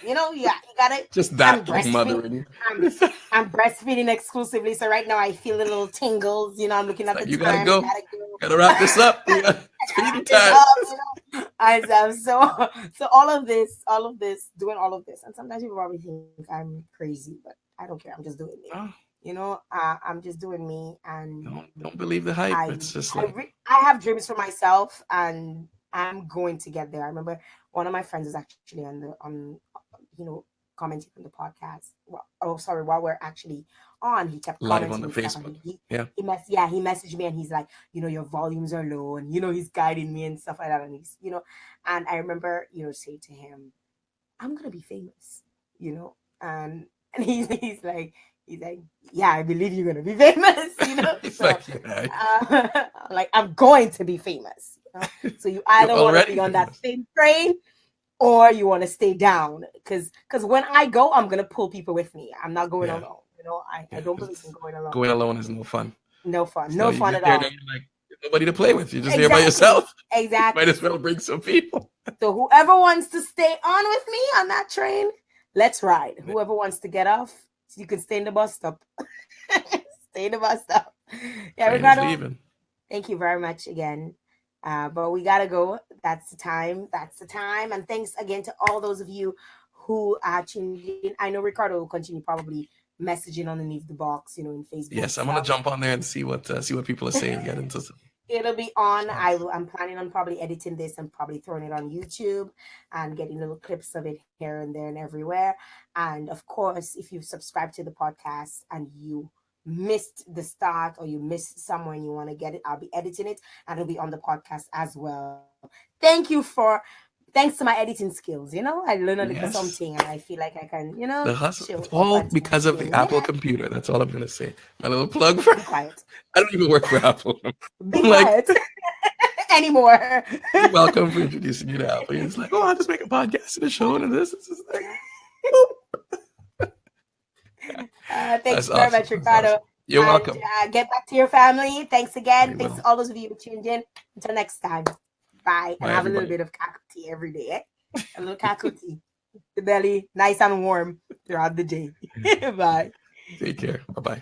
Yeah, you gotta. Just I'm that like breastfeeding. mothering. I'm I'm breastfeeding exclusively. So right now I feel the little tingles. I'm looking It's at like the you gotta time. I go. gotta go. Gotta wrap this up. It's I gotta feeding wrap this time. up. So all of this, doing all of this, and sometimes people probably think I'm crazy, but I don't care. I'm just doing me. Oh, I'm just doing me, and don't believe the hype. It's just like I have dreams for myself, and I'm going to get there. I remember one of my friends is actually you know commenting on the podcast. Well, oh, sorry, while we're actually on, he kept live on commenting the and stuff, and Facebook. Yeah. he messaged me, and he's like, your volumes are low, and he's guiding me and stuff like that, and and I remember saying to him, I'm gonna be famous, and he's like, yeah, I believe you're gonna be famous, It's so like yeah, like, I'm going to be famous, so you you're either want to already be on that famous. fame train or you want to stay down, because when I go, I'm gonna pull people with me. I'm not going Yeah. alone. I Yeah. don't believe in It's, going alone. going alone is no fun. No fun, So no you fun get at there and then all. you're like, there's nobody to play with. You're just there by Exactly, yourself. Might exactly. as well bring some people. So whoever wants to stay on with me on that train, let's ride. Whoever wants to get off, you can stay in the bus stop. Stay in the bus stop. Yeah, Train is Ricardo, leaving. thank you very much again. But we gotta go. That's the time. That's the time. And thanks again to all those of you who tuned in. I know Ricardo will continue probably messaging underneath the box, in Facebook and Yes, I'm gonna stuff. jump on there and see what people are saying. Get into some It'll be on. chats. I'm planning on probably editing this and probably throwing it on YouTube and getting little clips of it here and there and everywhere. And of course, if you subscribe to the podcast and you missed the start or you missed somewhere and you want to get it, I'll be editing it and it'll be on the podcast as well. Thanks to my editing skills. I learned a little something Yes, and I feel like I can, the hustle. show It's off all and to my because of the skills. Apple Yeah, computer. That's all I'm gonna say. My little plug for. be quiet. I don't even work for Apple. Be I'm like, quiet anymore. you're welcome for introducing you to Apple. You're just like, oh, I'll just make a podcast and a show and this. It's just like, boop. Thanks That's very awesome. much, That's Ricardo. awesome. You're And welcome. get back to your family. Thanks again. We Thanks to will. all those of you who tuned in. Until next time. Bye. And Bye, have a little everybody. bit of Cacoa tea every day. A little Cacoa tea. The belly nice and warm throughout the day. Bye. Take care. Bye bye.